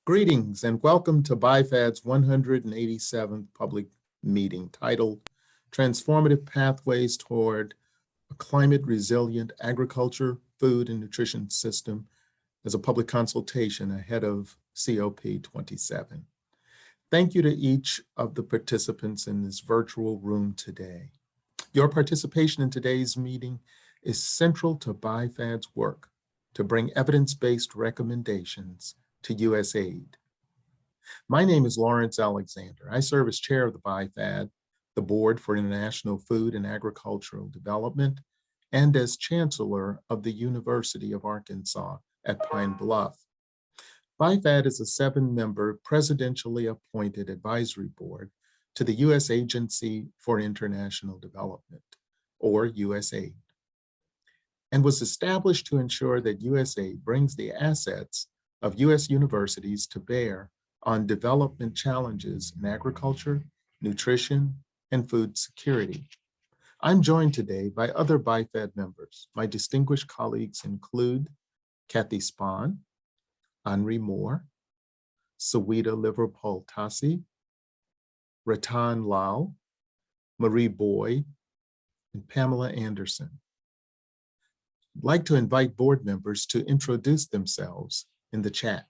Greetings and welcome to BIFAD's 187th public meeting titled Transformative Pathways Toward a Climate Resilient Agriculture, Food, and Nutrition System as a public consultation ahead of COP27. Thank you to each of the participants in this virtual room today. Your participation in today's meeting is central to BIFAD's work to bring evidence-based recommendations to USAID. My name is Lawrence Alexander. I serve as chair of the BIFAD, the Board for International Food and Agricultural Development, and as chancellor of the University of Arkansas at Pine Bluff. BIFAD is a 7-member presidentially appointed advisory board to the U.S. Agency for International Development, or USAID, and was established to ensure that USAID brings the assets of U.S. universities to bear on development challenges in agriculture, nutrition, and food security. I'm joined today by other BIFAD members. My distinguished colleagues include Kathy Spahn, Henri Moore, Sawita Liverpool-Tassi, Ratan Lal, Marie Boyd, and Pamela Anderson. I'd like to invite board members to introduce themselves in the chat.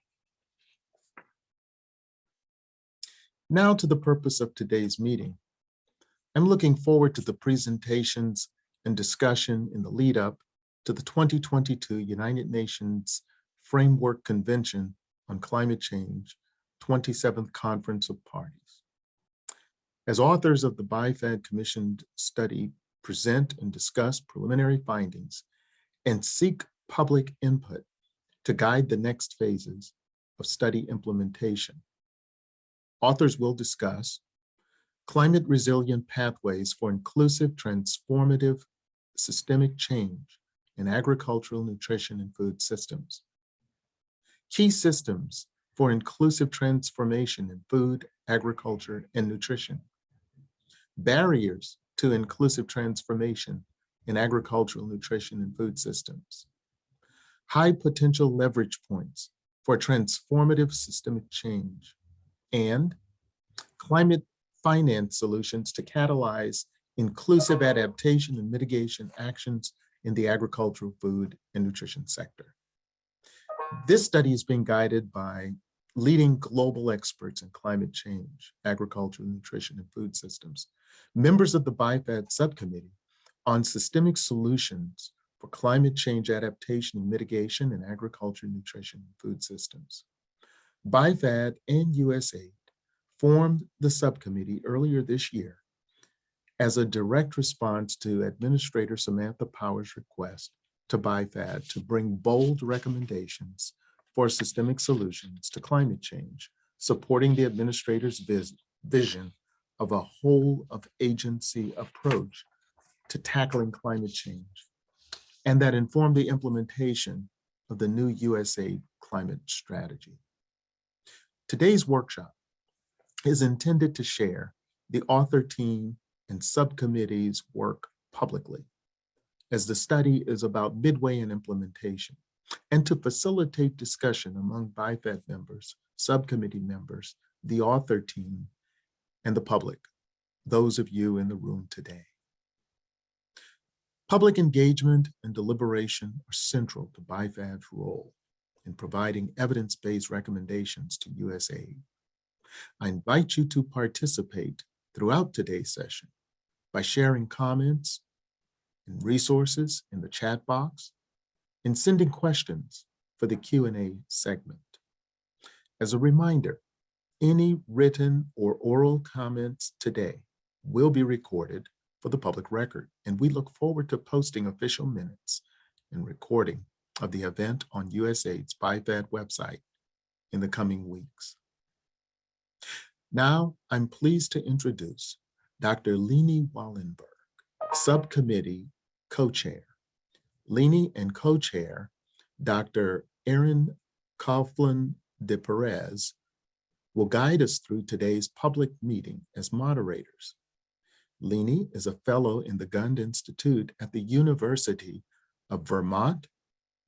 Now to the purpose of today's meeting. I'm looking forward to the presentations and discussion in the lead up to the 2022 United Nations Framework Convention on Climate Change, 27th Conference of Parties. As authors of the BIFAD commissioned study, present and discuss preliminary findings and seek public input to guide the next phases of study implementation. Authors will discuss climate resilient pathways for inclusive, transformative, systemic change in agricultural, nutrition, and food systems. Key systems for inclusive transformation in food, agriculture, and nutrition. Barriers to inclusive transformation in agricultural, nutrition, and food systems. High potential leverage points for transformative systemic change. And climate finance solutions to catalyze inclusive adaptation and mitigation actions in the agricultural, food, and nutrition sector. This study is being guided by leading global experts in climate change, agriculture, nutrition, and food systems, members of the BIFAD subcommittee on systemic solutions for climate change adaptation and mitigation in agriculture, nutrition, and food systems. BIFAD and USAID formed the subcommittee earlier this year as a direct response to Administrator Samantha Power's request to BIFAD to bring bold recommendations for systemic solutions to climate change, supporting the administrator's vision of a whole of agency approach to tackling climate change, and that informed the implementation of the new USAID climate strategy. Today's workshop is intended to share the author team and subcommittee's work publicly, as the study is about midway in implementation, and to facilitate discussion among BIFAD members, subcommittee members, the author team, and the public, those of you in the room today. Public engagement and deliberation are central to BIFAD's role in providing evidence-based recommendations to USAID. I invite you to participate throughout today's session by sharing comments and resources in the chat box and sending questions for the Q&A segment. As a reminder, any written or oral comments today will be recorded for the public record, and we look forward to posting official minutes and recording of the event on USAID's BIFAD website in the coming weeks. Now, I'm pleased to introduce Dr. Leni Wallenberg, Subcommittee Co-Chair. Leni and Co-Chair Dr. Erin Coughlin de Perez will guide us through today's public meeting as moderators. Leni is a fellow in the Gund Institute at the University of Vermont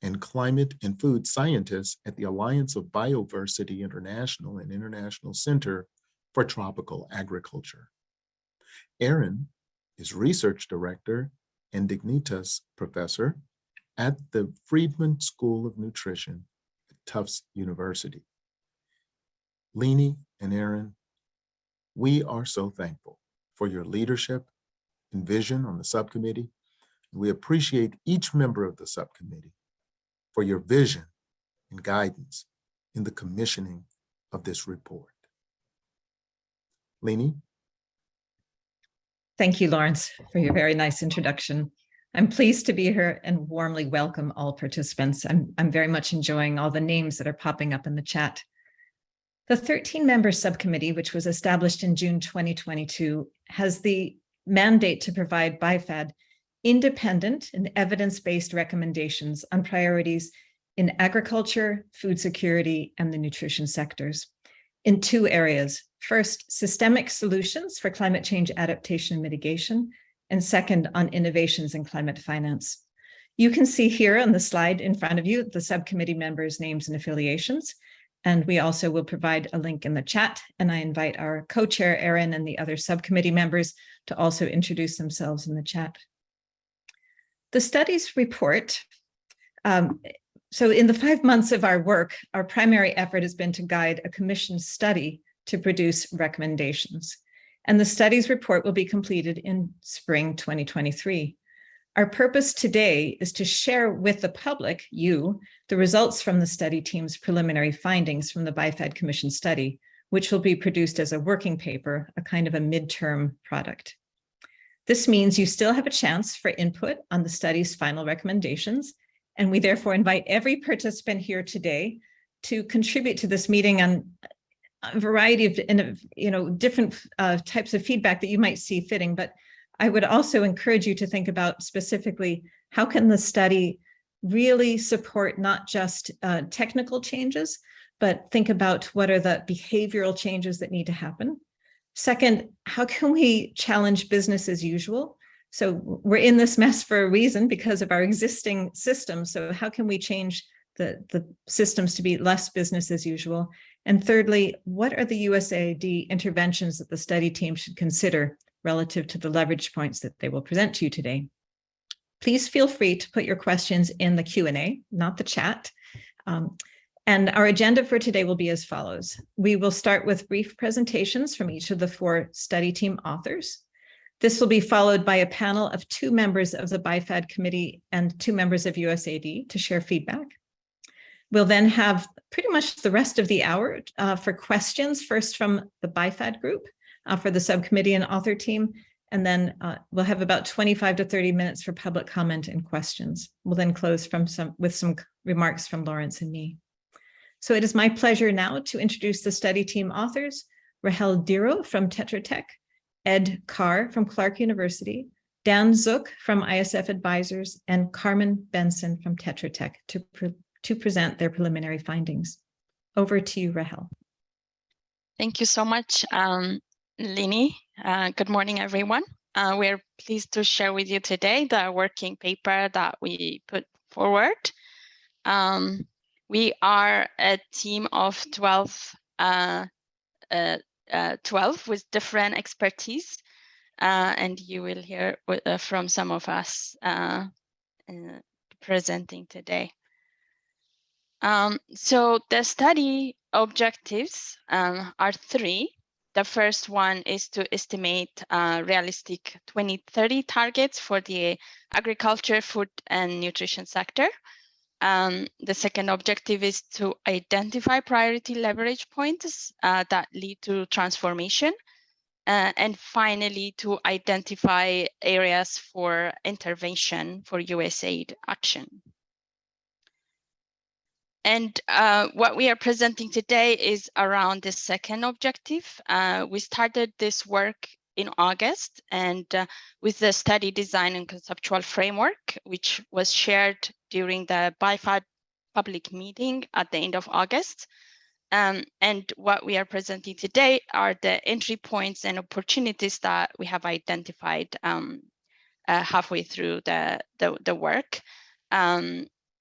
and climate and food scientist at the Alliance of Bioversity International and International Center for Tropical Agriculture. Erin is Research Director and Dignitas Professor at the Friedman School of Nutrition at Tufts University. Leni and Erin, we are so thankful for your leadership and vision on the subcommittee. We appreciate each member of the subcommittee for your vision and guidance in the commissioning of this report. Leni? Thank you, Lawrence, for your very nice introduction. I'm pleased to be here and warmly welcome all participants. I'm very much enjoying all the names that are popping up in the chat. The 13-member subcommittee, which was established in June 2022, has the mandate to provide BIFAD independent and evidence-based recommendations on priorities in agriculture, food security, and the nutrition sectors in two areas. First, systemic solutions for climate change adaptation and mitigation, and second, on innovations in climate finance. You can see here on the slide in front of you the subcommittee members' names and affiliations, and we also will provide a link in the chat, and I invite our co-chair, Erin, and the other subcommittee members to also introduce themselves in the chat. The studies report, so in the 5 months of our work, our primary effort has been to guide a commissioned study to produce recommendations. And the studies report will be completed in spring 2023. Our purpose today is to share with the public, you, the results from the study team's preliminary findings from the BIFAD Commission study, which will be produced as a working paper, a kind of a midterm product. This means you still have a chance for input on the study's final recommendations, and we therefore invite every participant here today to contribute to this meeting on a variety of different types of feedback that you might see fitting. But I would also encourage you to think about specifically, how can the study really support not just technical changes, but think about what are the behavioral changes that need to happen. Second, how can we challenge business as usual? So we're in this mess for a reason because of our existing systems. So how can we change the systems to be less business as usual? And thirdly, what are the USAID interventions that the study team should consider relative to the leverage points that they will present to you today? Please feel free to put your questions in the Q&A, not the chat. And our agenda for today will be as follows. We will start with brief presentations from each of the 4 study team authors. This will be followed by a panel of 2 members of the BIFAD committee and 2 members of USAID to share feedback. We'll then have pretty much the rest of the hour for questions, first from the BIFAD group for the subcommittee and author team, and then we'll have about 25 to 30 minutes for public comment and questions. We'll then close with some remarks from Lawrence and me. So it is my pleasure now to introduce the study team authors, Rahel Diro from Tetra Tech, Ed Carr from Clark University, Dan Zook from ISF Advisors, and Carmen Benson from Tetra Tech to present their preliminary findings. Over to you, Rahel. Thank you so much, Leni. Good morning, everyone. We're pleased to share with you today the working paper that we put forward. We are a team of 12 with different expertise, and you will hear from some of us presenting today. So the study objectives are 3. The first one is to estimate realistic 2030 targets for the agriculture, food, and nutrition sector. The second objective is to identify priority leverage points that lead to transformation. And finally, to identify areas for intervention for USAID action. And what we are presenting today is around the second objective. We started this work in August, and with the study design and conceptual framework, which was shared during the BIFAD public meeting at the end of August. And what we are presenting today are the entry points and opportunities that we have identified halfway through the work.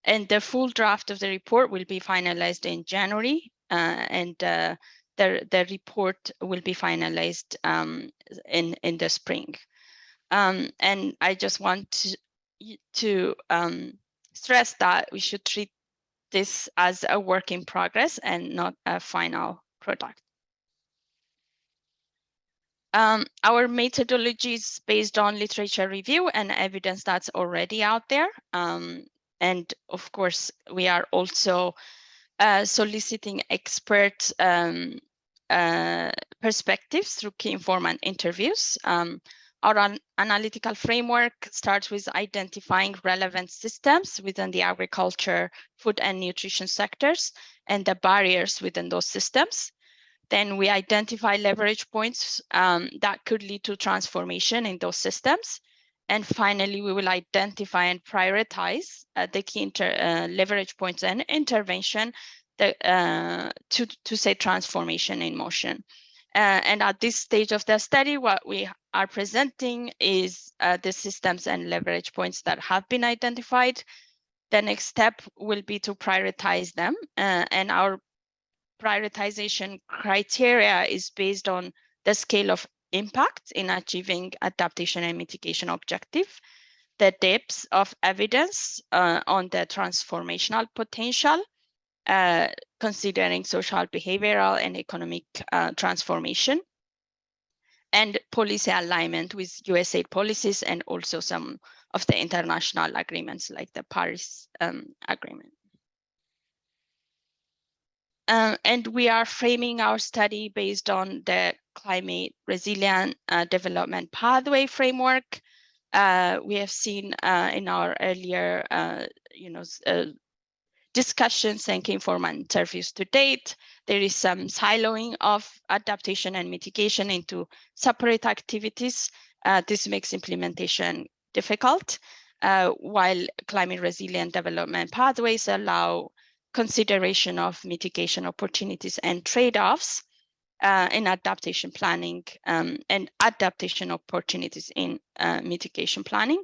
And the full draft of the report will be finalized in January, and the report will be finalized in the spring. And I just want to stress that we should treat this as a work in progress and not a final product. Our methodology is based on literature review and evidence that's already out there. And of course, we are also soliciting expert perspectives through key informant interviews. Our analytical framework starts with identifying relevant systems within the agriculture, food and nutrition sectors and the barriers within those systems. Then we identify leverage points that could lead to transformation in those systems. And finally, we will identify and prioritize the key leverage points and intervention that, to set transformation in motion. And at this stage of the study, what we are presenting is the systems and leverage points that have been identified. The next step will be to prioritize them, and our prioritization criteria is based on the scale of impact in achieving adaptation and mitigation objective, the depth of evidence on the transformational potential, considering social, behavioral, and economic transformation, and policy alignment with USAID policies and also some of the international agreements like the Paris Agreement. And we are framing our study based on the climate resilient development pathway framework. We have seen in our earlier discussions and key informant interviews to date, there is some siloing of adaptation and mitigation into separate activities. This makes implementation difficult, while climate resilient development pathways allow consideration of mitigation opportunities and trade-offs in adaptation planning and adaptation opportunities in mitigation planning.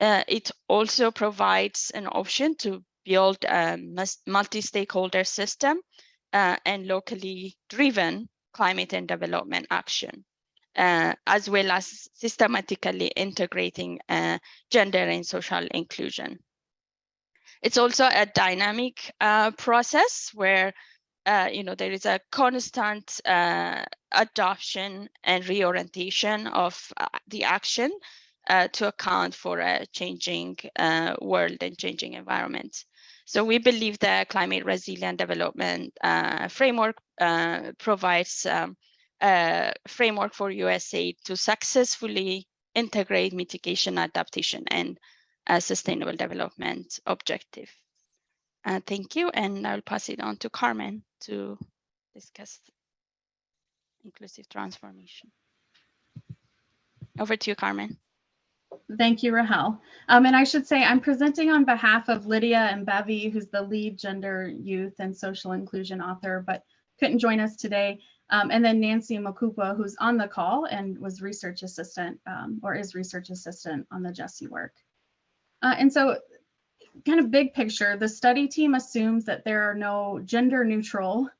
It also provides an option to build a multi-stakeholder system and locally driven climate and development action, as well as systematically integrating gender and social inclusion. It's also a dynamic process where there is a constant adoption and reorientation of the action to account for a changing world and changing environment. So we believe the climate resilient development framework provides a framework for USAID to successfully integrate mitigation, adaptation, and sustainable development objective. Thank you, and I'll pass it on to Carmen to discuss inclusive transformation. Over to you, Carmen. Thank you, Rahel. And I should say I'm presenting on behalf of Lydia Mbevi, who's the lead gender, youth, and social inclusion author, but couldn't join us today. And then Nancy Mokupa, who's on the call and was research assistant or is research assistant on the Jessie work. And so kind of big picture, the study team assumes that there are no gender neutral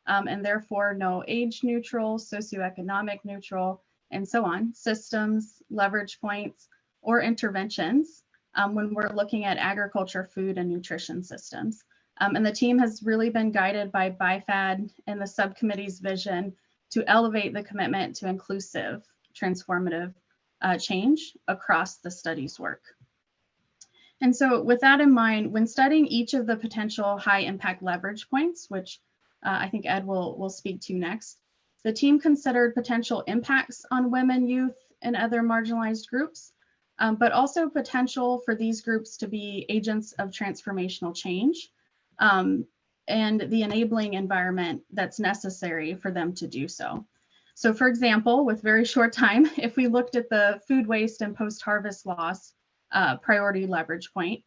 and therefore no age neutral, socioeconomic neutral, and so on, systems, leverage points, or interventions when we're looking at agriculture, food, and nutrition systems. And the team has really been guided by BIFAD and the subcommittee's vision to elevate the commitment to inclusive, transformative change across the study's work. And so with that in mind, when studying each of the potential high impact leverage points, which I think Ed will speak to next, the team considered potential impacts on women, youth, and other marginalized groups, but also potential for these groups to be agents of transformational change and the enabling environment that's necessary for them to do so. So for example, with very short time, if we looked at the food waste and post-harvest loss priority leverage point,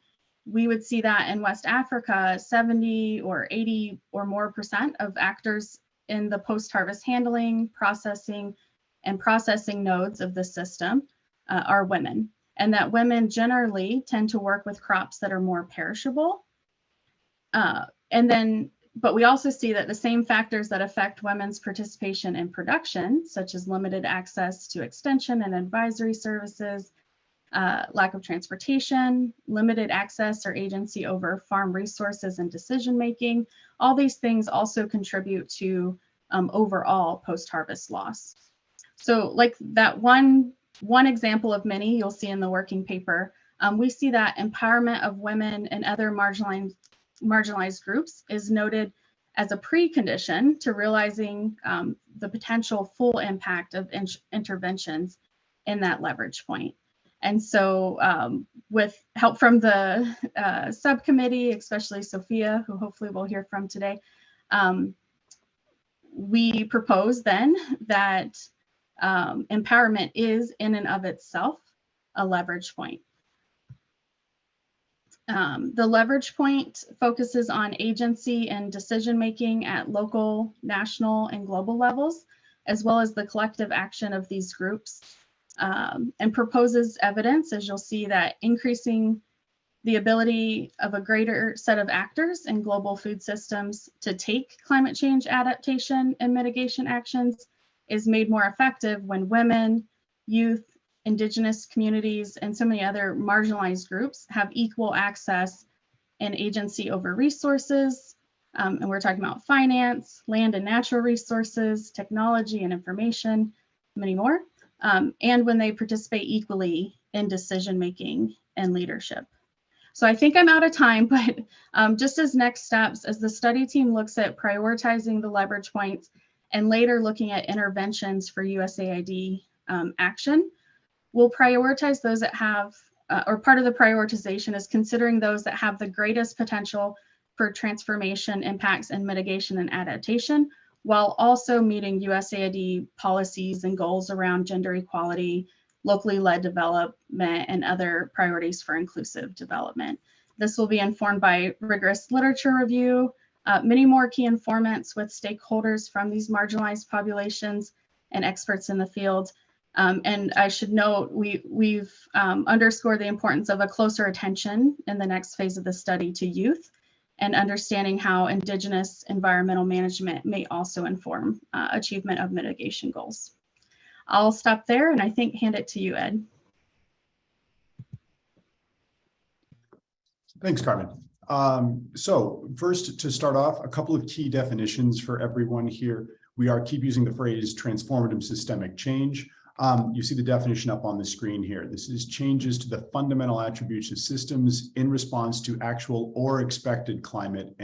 we would see that in West Africa, 70 or 80 or more % of actors in the post-harvest handling, processing, and processing nodes of the system are women, and that women generally tend to work with crops that are more perishable But we also see that the same factors that affect women's participation in production, such as limited access to extension and advisory services, lack of transportation, limited access or agency over farm resources and decision-making, all these things also contribute to overall post-harvest loss. So like that one example of many you'll see in the working paper, we see that empowerment of women and other marginalized groups is noted as a precondition to realizing the potential full impact of interventions in that leverage point. And so with help from the subcommittee, especially Sophia, who hopefully we'll hear from today, we propose then that empowerment is in and of itself a leverage point. The leverage point focuses on agency and decision-making at local, national, and global levels, as well as the collective action of these groups, and proposes evidence, as you'll see, that increasing the ability of a greater set of actors in global food systems to take climate change adaptation and mitigation actions is made more effective when women, youth, Indigenous communities, and so many other marginalized groups have equal access and agency over resources. And we're talking about finance, land and natural resources, technology and information, many more. And when they participate equally in decision-making and leadership. So I think I'm out of time, but just as next steps, as the study team looks at prioritizing the leverage points and later looking at interventions for USAID action, we'll prioritize those that have, or part of the prioritization is considering those that have the greatest potential for transformation, impacts, and mitigation and adaptation, while also meeting USAID policies and goals around gender equality, locally led development, and other priorities for inclusive development. This will be informed by rigorous literature review, many more key informants with stakeholders from these marginalized populations and experts in the field. And I should note, we've underscored the importance of a closer attention in the next phase of the study to youth and understanding how Indigenous environmental management may also inform achievement of mitigation goals. I'll stop there and I think hand it to you, Ed. Thanks, Carmen. So first, to start off, a couple of key definitions for everyone here. We keep using the phrase transformative systemic change. You see the definition up on the screen here. This is changes to the fundamental attributes of systems in response to actual or expected climate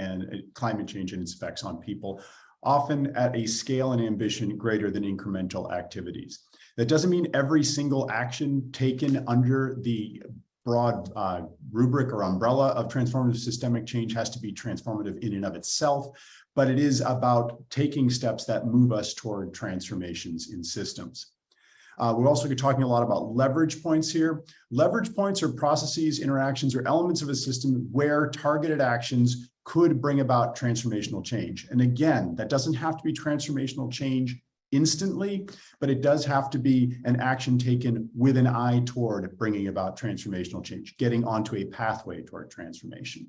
change and its effects on people, often at a scale and ambition greater than incremental activities. That doesn't mean every single action taken under the broad rubric or umbrella of transformative systemic change has to be transformative in and of itself, but it is about taking steps that move us toward transformations in systems. We're also talking a lot about leverage points here. Leverage points are processes, interactions, or elements of a system where targeted actions could bring about transformational change. And again, that doesn't have to be transformational change instantly, but it does have to be an action taken with an eye toward bringing about transformational change, getting onto a pathway toward transformation.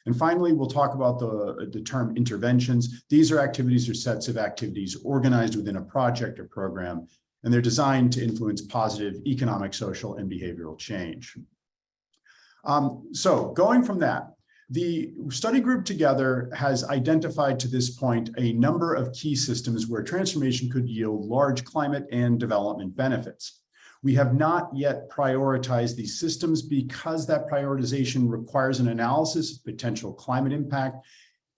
And finally, we'll talk about the term interventions. These are activities or sets of activities organized within a project or program, and they're designed to influence positive economic, social, and behavioral change. So going from that, the study group together has identified to this point a number of key systems where transformation could yield large climate and development benefits. We have not yet prioritized these systems because that prioritization requires an analysis of potential climate impact,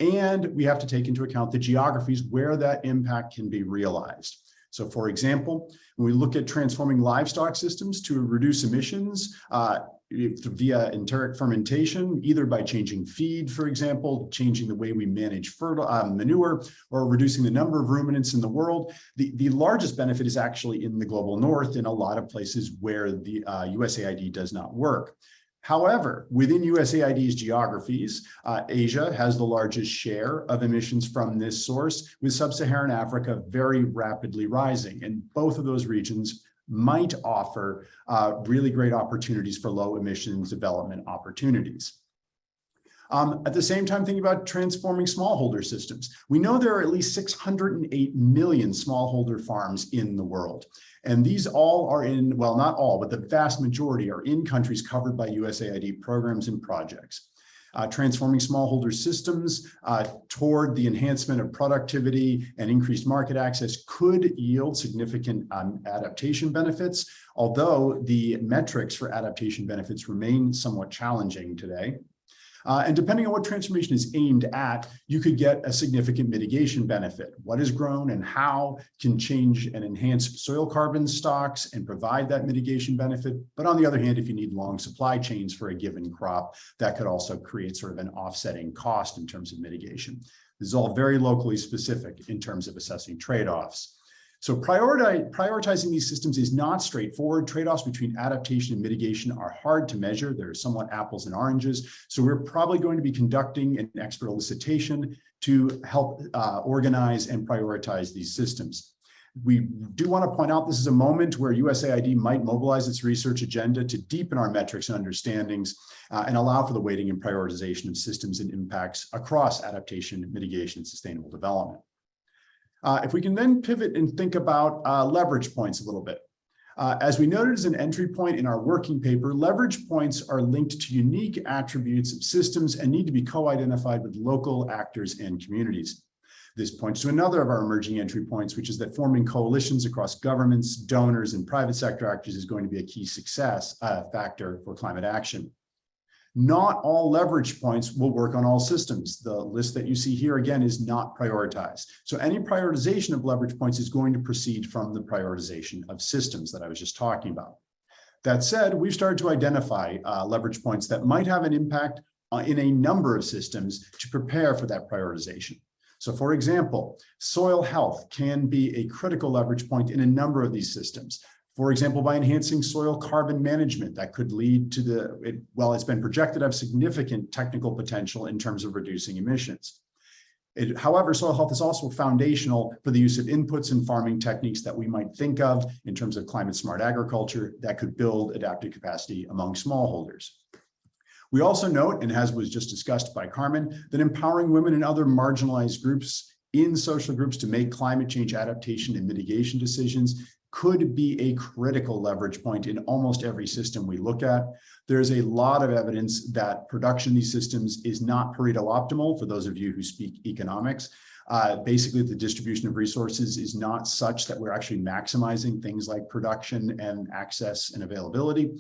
and we have to take into account the geographies where that impact can be realized. So for example, when we look at transforming livestock systems to reduce emissions via enteric fermentation, either by changing feed, for example, changing the way we manage manure, or reducing the number of ruminants in the world, the largest benefit is actually in the global north in a lot of places where the USAID does not work. However, within USAID's geographies, Asia has the largest share of emissions from this source, with sub-Saharan Africa very rapidly rising. And both of those regions might offer really great opportunities for low emissions development opportunities. At the same time, thinking about transforming smallholder systems. We know there are at least 608 million smallholder farms in the world. And these all are in, well, not all, but the vast majority are in countries covered by USAID programs and projects. Transforming smallholder systems toward the enhancement of productivity and increased market access could yield significant adaptation benefits, although the metrics for adaptation benefits remain somewhat challenging today. And depending on what transformation is aimed at, you could get a significant mitigation benefit. What is grown and how can change and enhance soil carbon stocks and provide that mitigation benefit. But on the other hand, if you need long supply chains for a given crop, that could also create sort of an offsetting cost in terms of mitigation. This is all very locally specific in terms of assessing trade-offs. So prioritizing these systems is not straightforward. Trade-offs between adaptation and mitigation are hard to measure. They're somewhat apples and oranges. So we're probably going to be conducting an expert elicitation to help organize and prioritize these systems. We do want to point out this is a moment where USAID might mobilize its research agenda to deepen our metrics and understandings and allow for the weighting and prioritization of systems and impacts across adaptation, mitigation, and sustainable development. If we can then pivot and think about leverage points a little bit. As we noted as an entry point in our working paper, leverage points are linked to unique attributes of systems and need to be co-identified with local actors and communities. This points to another of our emerging entry points, which is that forming coalitions across governments, donors, and private sector actors is going to be a key success factor for climate action. Not all leverage points will work on all systems. The list that you see here, again, is not prioritized. So any prioritization of leverage points is going to proceed from the prioritization of systems that I was just talking about. That said, we've started to identify leverage points that might have an impact in a number of systems to prepare for that prioritization. So for example, soil health can be a critical leverage point in a number of these systems. For example, by enhancing soil carbon management, that could lead to it's been projected to have significant technical potential in terms of reducing emissions. However, soil health is also foundational for the use of inputs and farming techniques that we might think of in terms of climate smart agriculture that could build adaptive capacity among smallholders. We also note, and as was just discussed by Carmen, that empowering women and other marginalized groups in social groups to make climate change adaptation and mitigation decisions could be a critical leverage point in almost every system we look at. There's a lot of evidence that production in these systems is not Pareto optimal, for those of you who speak economics. Basically, the distribution of resources is not such that we're actually maximizing things like production and access and availability.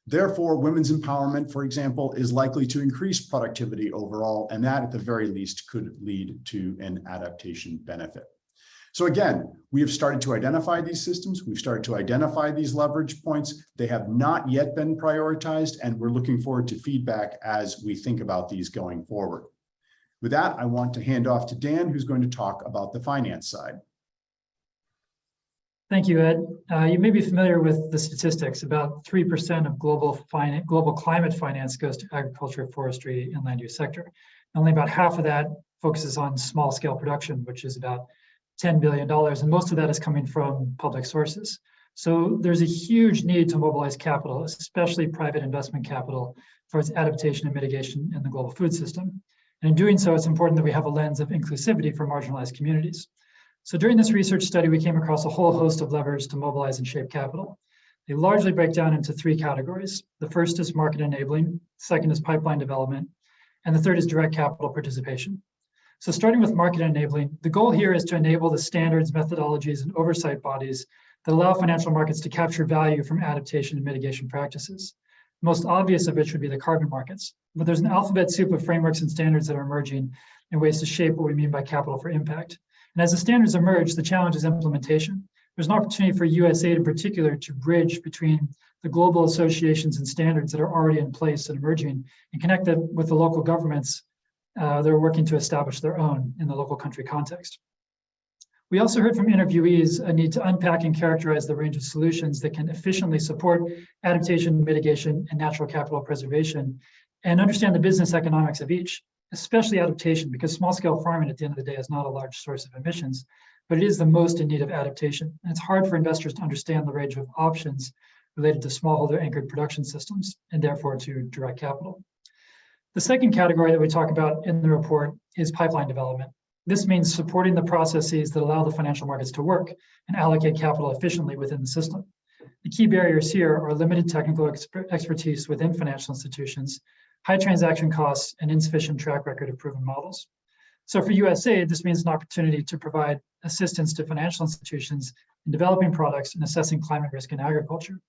Therefore, women's empowerment, for example, is likely to increase productivity overall, and that at the very least could lead to an adaptation benefit. So again, we have started to identify these systems. We've started to identify these leverage points. They have not yet been prioritized, and we're looking forward to feedback as we think about these going forward. With that, I want to hand off to Dan, who's going to talk about the finance side. Thank you, Ed. You may be familiar with the statistics. About 3% of global climate finance goes to agriculture, forestry, and land use sector. Only about half of that focuses on small scale production, which is about $10 billion, and most of that is coming from public sources. So there's a huge need to mobilize capital, especially private investment capital, for its adaptation and mitigation in the global food system. And in doing so, it's important that we have a lens of inclusivity for marginalized communities. So during this research study, we came across a whole host of levers to mobilize and shape capital. They largely break down into three categories. The first is market enabling, second is pipeline development, and the third is direct capital participation. So starting with market enabling, the goal here is to enable the standards, methodologies, and oversight bodies that allow financial markets to capture value from adaptation and mitigation practices. The most obvious of which would be the carbon markets, but there's an alphabet soup of frameworks and standards that are emerging in ways to shape what we mean by capital for impact. And as the standards emerge, the challenge is implementation. There's an opportunity for USAID in particular to bridge between the global associations and standards that are already in place and emerging and connect them with the local governments that are working to establish their own in the local country context. We also heard from interviewees a need to unpack and characterize the range of solutions that can efficiently support adaptation, mitigation, and natural capital preservation, and understand the business economics of each, especially adaptation, because small-scale farming at the end of the day is not a large source of emissions, but it is the most in need of adaptation. And it's hard for investors to understand the range of options related to smallholder anchored production systems, and therefore to direct capital. The second category that we talk about in the report is pipeline development. This means supporting the processes that allow the financial markets to work and allocate capital efficiently within the system. The key barriers here are limited technical expertise within financial institutions, high transaction costs, and insufficient track record of proven models. So for USAID, this means an opportunity to provide assistance to financial institutions in developing products and assessing climate risk in agriculture.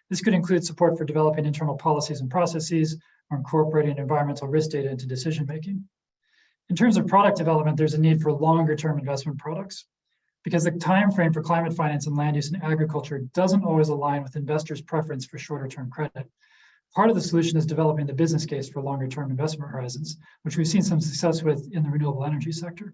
This could include support for developing internal policies and processes or incorporating environmental risk data into decision-making. In terms of product development, there's a need for longer-term investment products because the time frame for climate finance and land use in agriculture doesn't always align with investors' preference for shorter-term credit. Part of the solution is developing the business case for longer-term investment horizons, which we've seen some success with in the renewable energy sector.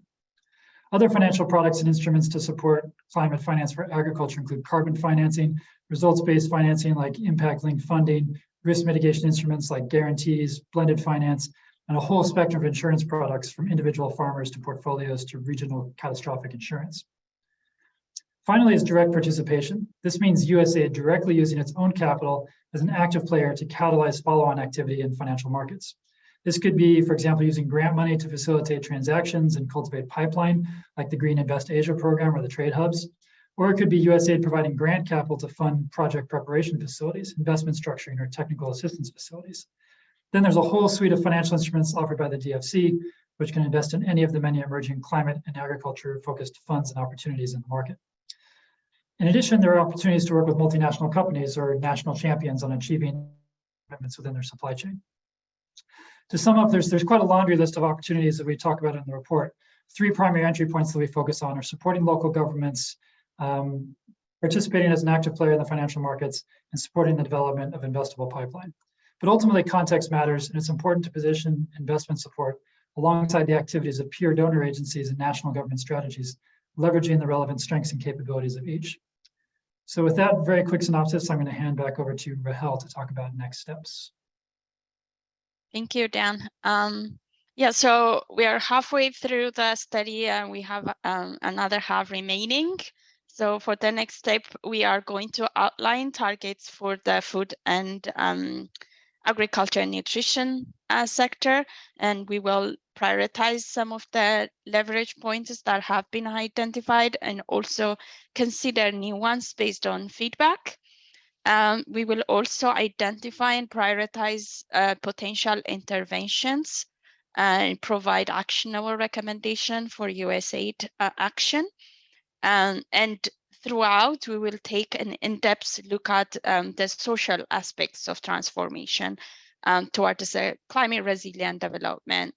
Other financial products and instruments to support climate finance for agriculture include carbon financing, results-based financing like impact-linked funding, risk mitigation instruments like guarantees, blended finance, and a whole spectrum of insurance products from individual farmers to portfolios to regional catastrophic insurance. Finally is direct participation. This means USAID directly using its own capital as an active player to catalyze follow-on activity in financial markets. This could be, for example, using grant money to facilitate transactions and cultivate pipeline, like the Green Invest Asia program or the trade hubs. Or it could be USAID providing grant capital to fund project preparation facilities, investment structuring, or technical assistance facilities. Then there's a whole suite of financial instruments offered by the DFC, which can invest in any of the many emerging climate and agriculture-focused funds and opportunities in the market. In addition, there are opportunities to work with multinational companies or national champions on achieving commitments within their supply chain. To sum up, there's quite a laundry list of opportunities that we talk about in the report. 3 primary entry points that we focus on are supporting local governments, participating as an active player in the financial markets, and supporting the development of investable pipeline. But ultimately, context matters, and it's important to position investment support alongside the activities of peer donor agencies and national government strategies, leveraging the relevant strengths and capabilities of each. So with that very quick synopsis, I'm going to hand back over to Rahel to talk about next steps. Thank you, Dan. Yeah, so we are halfway through the study and we have another half remaining. So for the next step, we are going to outline targets for the food and agriculture and nutrition sector, and we will prioritize some of the leverage points that have been identified and also consider new ones based on feedback. We will also identify and prioritize potential interventions and provide actionable recommendation for USAID action. And throughout, we will take an in-depth look at the social aspects of transformation towards a climate resilient development.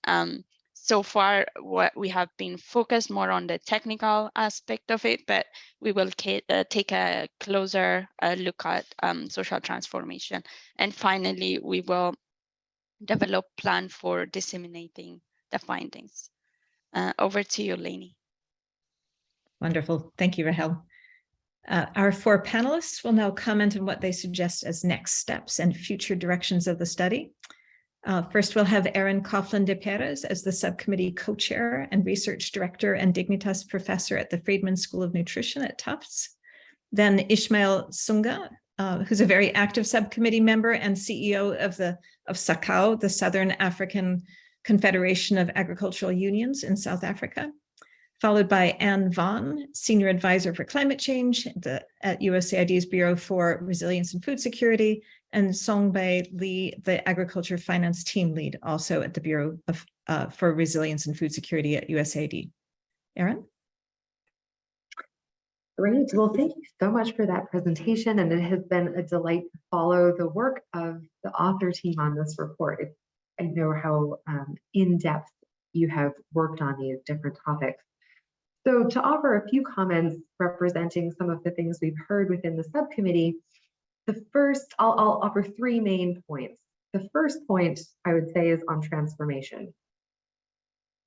So far, what we have been focused more on the technical aspect of it, but we will take a closer look at social transformation. And finally, we will develop a plan for disseminating the findings. Over to you, Lainey. Wonderful. Thank you, Rahel. Our 4 panelists will now comment on what they suggest as next steps and future directions of the study. First, we'll have Erin Coughlin de Perez as the subcommittee co-chair and research director and Dignitas professor at the Friedman School of Nutrition at Tufts. Then Ismail Sunga, who's a very active subcommittee member and CEO of SACAU, the Southern African Confederation of Agricultural Unions in South Africa. Followed by Anne Vaughn, Senior Advisor for Climate Change at USAID's Bureau for Resilience and Food Security, and Songbei Lee, the Agriculture Finance Team Lead, also at the Bureau for Resilience and Food Security at USAID. Erin? Great. Well, thank you so much for that presentation, and it has been a delight to follow the work of the author team on this report. I know how in-depth you have worked on these different topics. So to offer a few comments representing some of the things we've heard within the subcommittee, the first, I'll offer 3 main points. The first point I would say is on transformation.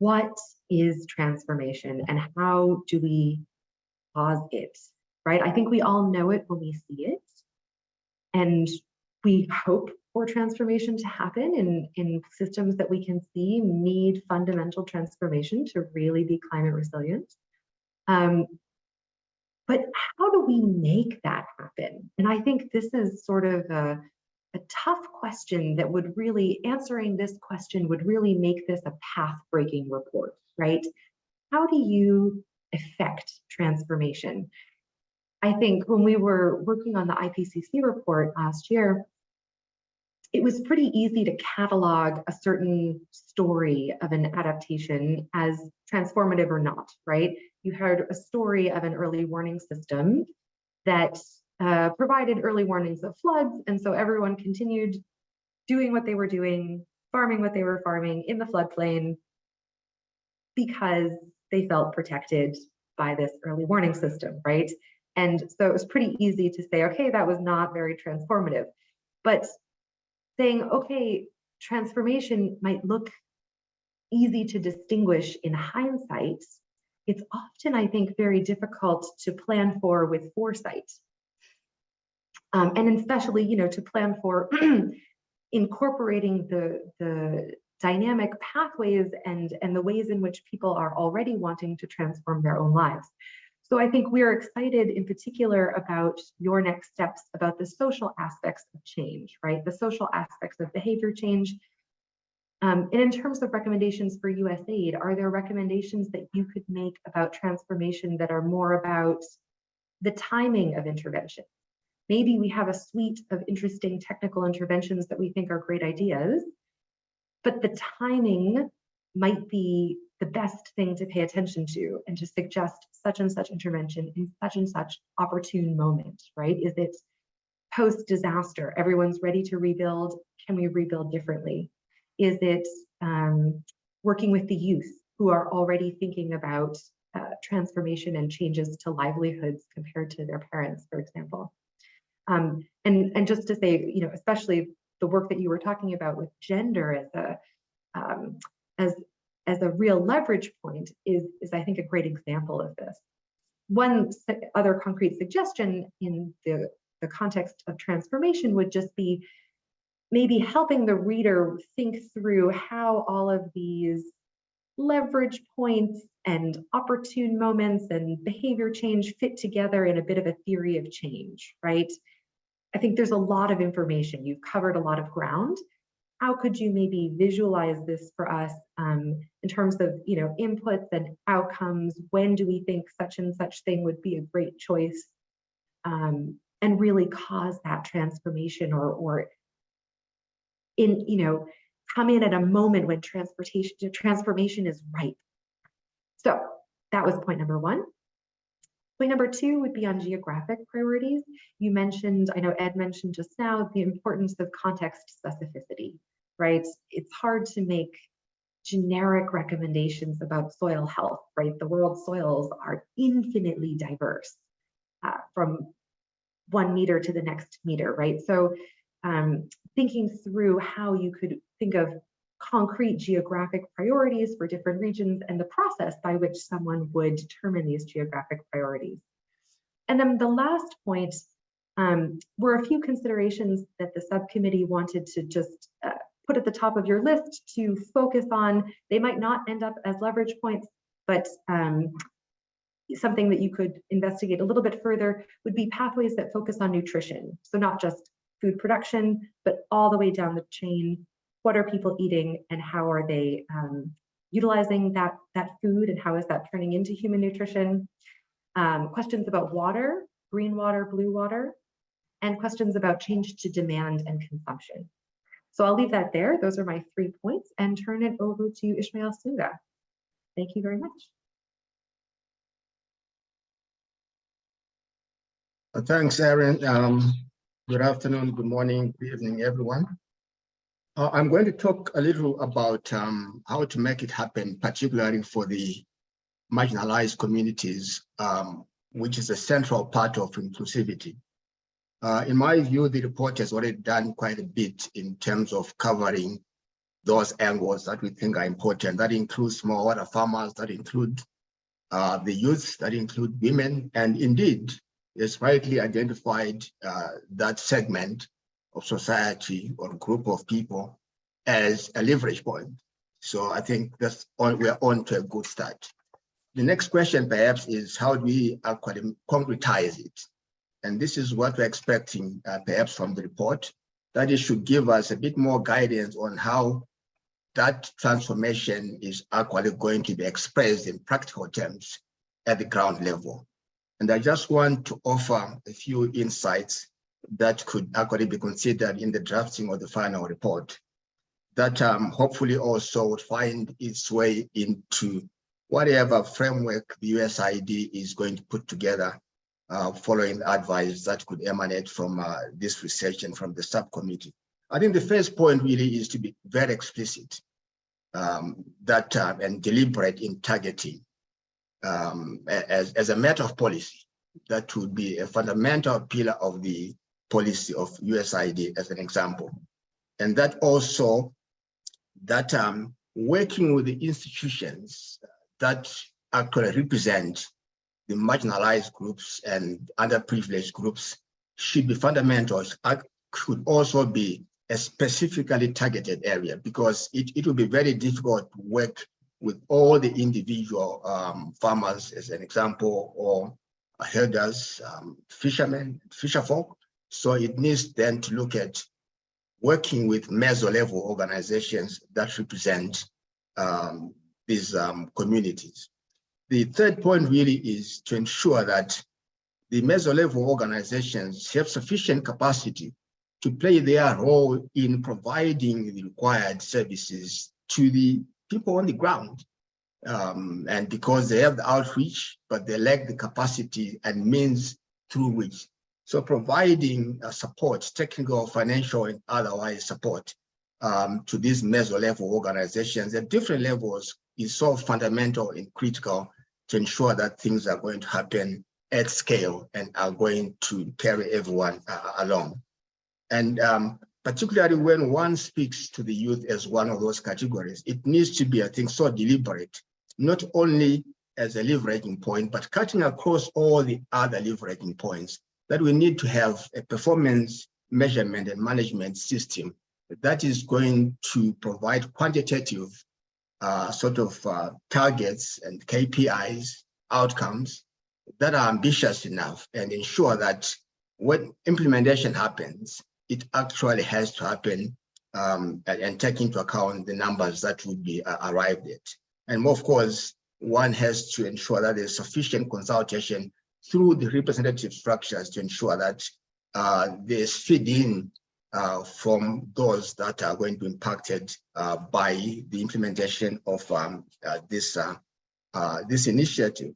What is transformation and how do we cause it, right? I think we all know it when we see it, and we hope for transformation to happen in systems that we can see need fundamental transformation to really be climate resilient. But how do we make that happen? And I think this is sort of a a tough question that would really, answering this question would really make this a path-breaking report, right? How do you affect transformation? I think when we were working on the IPCC report last year, it was pretty easy to catalog a certain story of an adaptation as transformative or not, right? You heard a story of an early warning system that provided early warnings of floods, and so everyone continued doing what they were doing, farming what they were farming in the floodplain because they felt protected by this early warning system, right? And so it was pretty easy to say, okay, that was not very transformative. But saying, okay, transformation might look easy to distinguish in hindsight, it's often, I think, very difficult to plan for with foresight. And especially, you know, to plan for incorporating the dynamic pathways and the ways in which people are already wanting to transform their own lives. So I think we're excited in particular about your next steps, about the social aspects of change, right? The social aspects of behavior change. And in terms of recommendations for USAID, are there recommendations that you could make about transformation that are more about the timing of intervention? Maybe we have a suite of interesting technical interventions that we think are great ideas, but the timing might be the best thing to pay attention to and to suggest such and such intervention in such and such opportune moment, right? Is it post-disaster? Everyone's ready to rebuild. Can we rebuild differently? Is it working with the youth who are already thinking about transformation and changes to livelihoods compared to their parents, for example? And just to say, you know, especially the work that you were talking about with gender as a real leverage point is I think a great example of this. One other concrete suggestion in the context of transformation would just be maybe helping the reader think through how all of these leverage points and opportune moments and behavior change fit together in a bit of a theory of change, right? I think there's a lot of information. You've covered a lot of ground. How could you maybe visualize this for us in terms of, you know, inputs and outcomes? When do we think such and such thing would be a great choice, and really cause that transformation or in, you know, come in at a moment when transformation is ripe. So that was point number one. Point number two would be on geographic priorities. You mentioned, I know Ed mentioned just now, the importance of context specificity, right? It's hard to make generic recommendations about soil health, right? The world's soils are infinitely diverse from 1 meter to the next meter, right? So thinking through how you could think of concrete geographic priorities for different regions and the process by which someone would determine these geographic priorities. And then the last point were a few considerations that the subcommittee wanted to just put at the top of your list to focus on. They might not end up as leverage points, but something that you could investigate a little bit further would be pathways that focus on nutrition. So not just food production, but all the way down the chain. What are people eating and how are they utilizing that food and how is that turning into human nutrition? Questions about water, green water, blue water, and questions about change to demand and consumption. So I'll leave that there. Those are my 3 points and turn it over to Ismail Sunga. Thank you very much. Thanks, Erin. Good afternoon, good morning, good evening, everyone. I'm going to talk a little about how to make it happen, particularly for the marginalized communities, which is a central part of inclusivity. In my view, the report has already done quite a bit in terms of covering those angles that we think are important. That includes smallholder farmers, that include the youth, that include women, and indeed, it's rightly identified that segment of society or group of people as a leverage point. So I think we're on to a good start. The next question perhaps is how do we actually concretize it? And this is what we're expecting perhaps from the report. that it should give us a bit more guidance on how that transformation is actually going to be expressed in practical terms at the ground level. And I just want to offer a few insights that could actually be considered in the drafting of the final report that hopefully also would find its way into whatever framework the USAID is going to put together following the advice that could emanate from this research and from the subcommittee. I think the first point really is to be very explicit and deliberate in targeting as a matter of policy. That would be a fundamental pillar of the policy of USAID as an example. And that also, that working with the institutions that actually represent the marginalized groups and underprivileged groups should be fundamental. Could also be a specifically targeted area, because it will be very difficult to work with all the individual farmers, as an example, or herders, fishermen, fisherfolk. So it needs then to look at working with meso-level organizations that represent these communities. The third point really is to ensure that the meso-level organizations have sufficient capacity to play their role in providing the required services to the people on the ground. And because they have the outreach, but they lack the capacity and means through which. So providing support, technical, financial, and otherwise support to these meso-level organizations at different levels is so fundamental and critical to ensure that things are going to happen at scale and are going to carry everyone along. And particularly when one speaks to the youth as one of those categories, it needs to be, I think, so deliberate, not only as a leveraging point, but cutting across all the other leveraging points, that we need to have a performance measurement and management system that is going to provide quantitative targets and KPIs, outcomes that are ambitious enough, and ensure that when implementation happens, it actually has to happen and take into account the numbers that would be arrived at. And of course, one has to ensure that there's sufficient consultation through the representative structures to ensure that there's feed-in from those that are going to be impacted by the implementation of this initiative.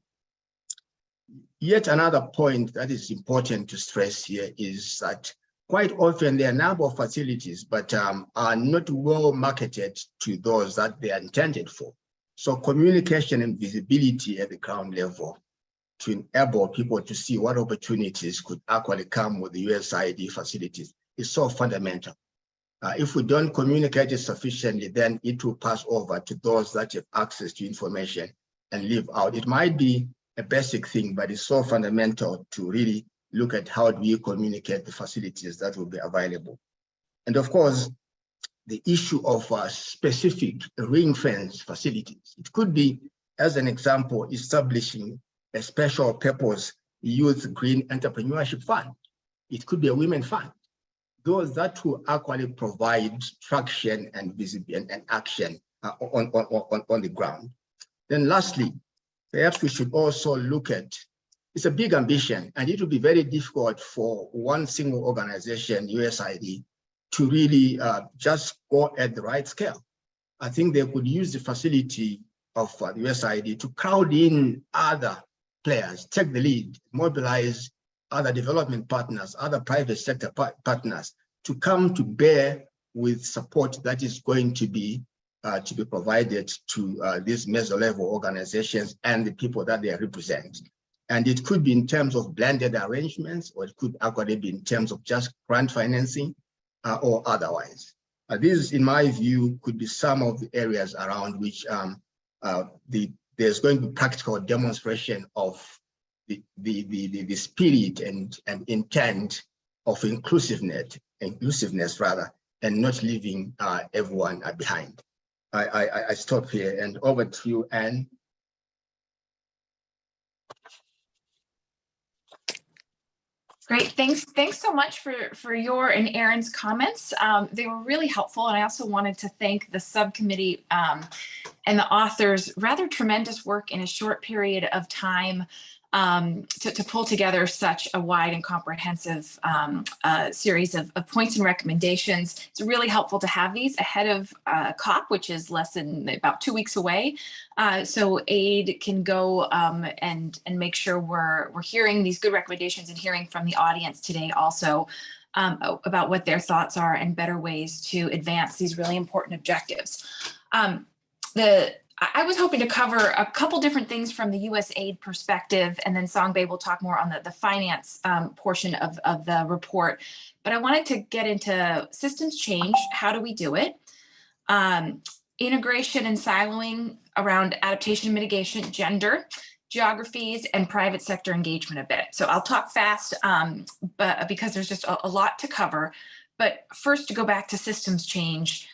Yet another point that is important to stress here is that quite often there are a number of facilities, but are not well marketed to those that they are intended for. So communication and visibility at the ground level to enable people to see what opportunities could actually come with the USAID facilities is so fundamental. If we don't communicate it sufficiently, then it will pass over to those that have access to information and leave out. It might be a basic thing, but it's so fundamental to really look at how do we communicate the facilities that will be available. And of course, the issue of specific ring-fence facilities. It could be, as an example, establishing a special purpose youth green entrepreneurship fund. It could be a women fund. Those that will actually provide traction and visibility and action on the ground. Then lastly, perhaps we should also look at, it's a big ambition, and it will be very difficult for one single organization, USAID, to really just go at the right scale. I think they could use the facility of the USAID to crowd in other players, take the lead, mobilize other development partners, other private sector partners to come to bear with support that is going to be provided to these meso-level organizations and the people that they represent. And it could be in terms of blended arrangements, or it could actually be in terms of just grant financing or otherwise. These, in my view, could be some of the areas around which there's going to be practical demonstration of the spirit and intent of inclusiveness rather, and not leaving everyone behind. I stop here and over to you, Anne. Great, thanks so much for your and Aaron's comments. They were really helpful, and I also wanted to thank the subcommittee and the authors. Rather tremendous work in a short period of time to pull together such a wide and comprehensive series of points and recommendations. It's really helpful to have these ahead of COP, which is less than about 2 weeks away. So AID can go and make sure we're hearing these good recommendations and hearing from the audience today also about what their thoughts are and better ways to advance these really important objectives. I was hoping to cover a couple different things from the USAID perspective, and then Songbay will talk more on the finance portion of the report. But I wanted to get into systems change. How do we do it? Integration and siloing around adaptation and mitigation, gender, geographies, and private sector engagement a bit. So I'll talk fast but because there's just a lot to cover. But first, to go back to systems change,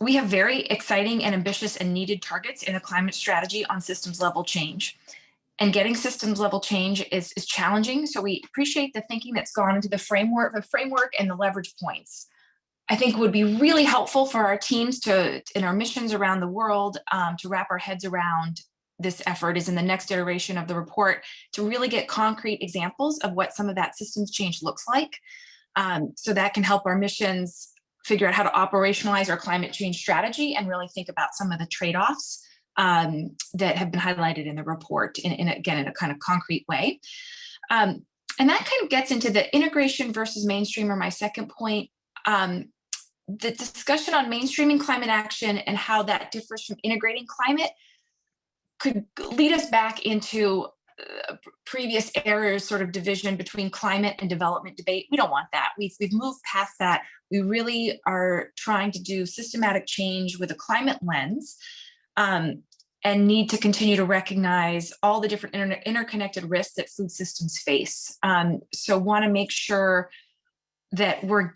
we have very exciting and ambitious and needed targets in the climate strategy on systems level change. And getting systems level change is challenging. So we appreciate the thinking that's gone into the framework and the leverage points. I think would be really helpful for our teams in our missions around the world to wrap our heads around this effort is in the next iteration of the report to really get concrete examples of what some of that systems change looks like. So that can help our missions figure out how to operationalize our climate change strategy and really think about some of the trade-offs that have been highlighted in the report in a kind of concrete way. And that kind of gets into the integration versus mainstream, or my second point. The discussion on mainstreaming climate action and how that differs from integrating climate could lead us back into previous eras sort of division between climate and development debate. We don't want that. We've moved past that. We really are trying to do systematic change with a climate lens and need to continue to recognize all the different interconnected risks that food systems face. So want to make sure that we're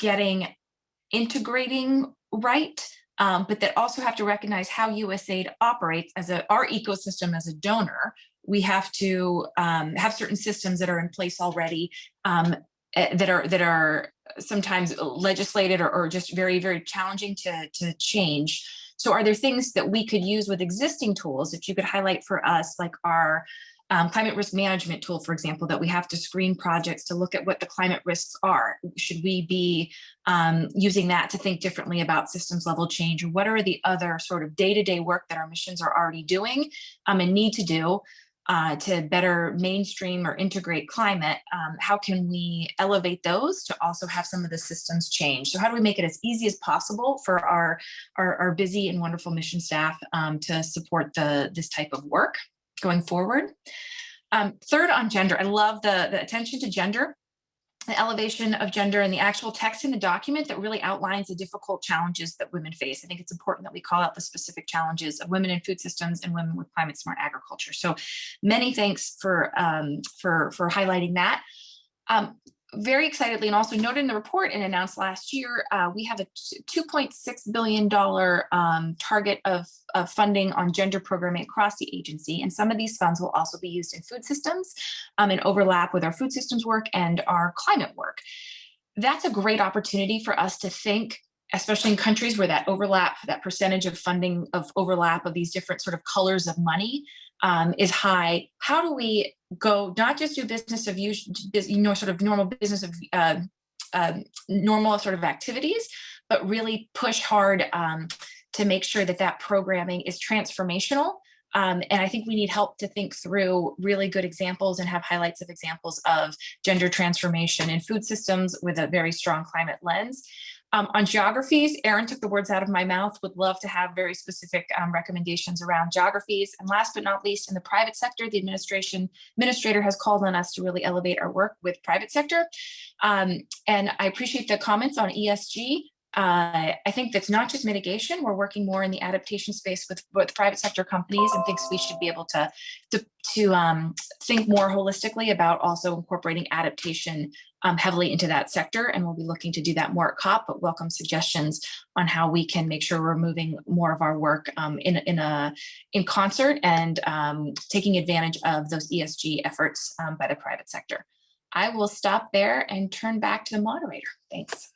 integrating right, but that also have to recognize how USAID operates as our ecosystem as a donor. We have to have certain systems that are in place already that are sometimes legislated or just very, very challenging to change. So are there things that we could use with existing tools that you could highlight for us, like our climate risk management tool, for example, that we have to screen projects to look at what the climate risks are? Should we be using that to think differently about systems level change? Or what are the other sort of day-to-day work that our missions are already doing and need to do to better mainstream or integrate climate? How can we elevate those to also have some of the systems change? So how do we make it as easy as possible for our busy and wonderful mission staff to support this type of work going forward? Third, on gender, I love the attention to gender, the elevation of gender, and the actual text in the document that really outlines the difficult challenges that women face. I think it's important that we call out the specific challenges of women in food systems and women with climate smart agriculture. So many thanks for highlighting that. Very excitedly, and also noted in the report and announced last year, we have a $2.6 billion target of funding on gender programming across the agency. And some of these funds will also be used in food systems and overlap with our food systems work and our climate work. That's a great opportunity for us to think, especially in countries where that overlap, that percentage of funding of overlap of these different sort of colors of money is high. How do we go not just do business of usual, sort of normal business of normal sort of activities, but really push hard to make sure that programming is transformational. And I think we need help to think through really good examples and have highlights of examples of gender transformation in food systems with a very strong climate lens. On geographies, Aaron took the words out of my mouth. Would love to have very specific recommendations around geographies. And last but not least, in the private sector, the administrator has called on us to really elevate our work with private sector. And I appreciate the comments on ESG. I think that's not just mitigation. We're working more in the adaptation space with private sector companies, and thinks we should be able to think more holistically about also incorporating adaptation heavily into that sector. And we'll be looking to do that more at COP, but welcome suggestions on how we can make sure we're moving more of our work in concert and taking advantage of those ESG efforts by the private sector. I will stop there and turn back to the moderator. Thanks.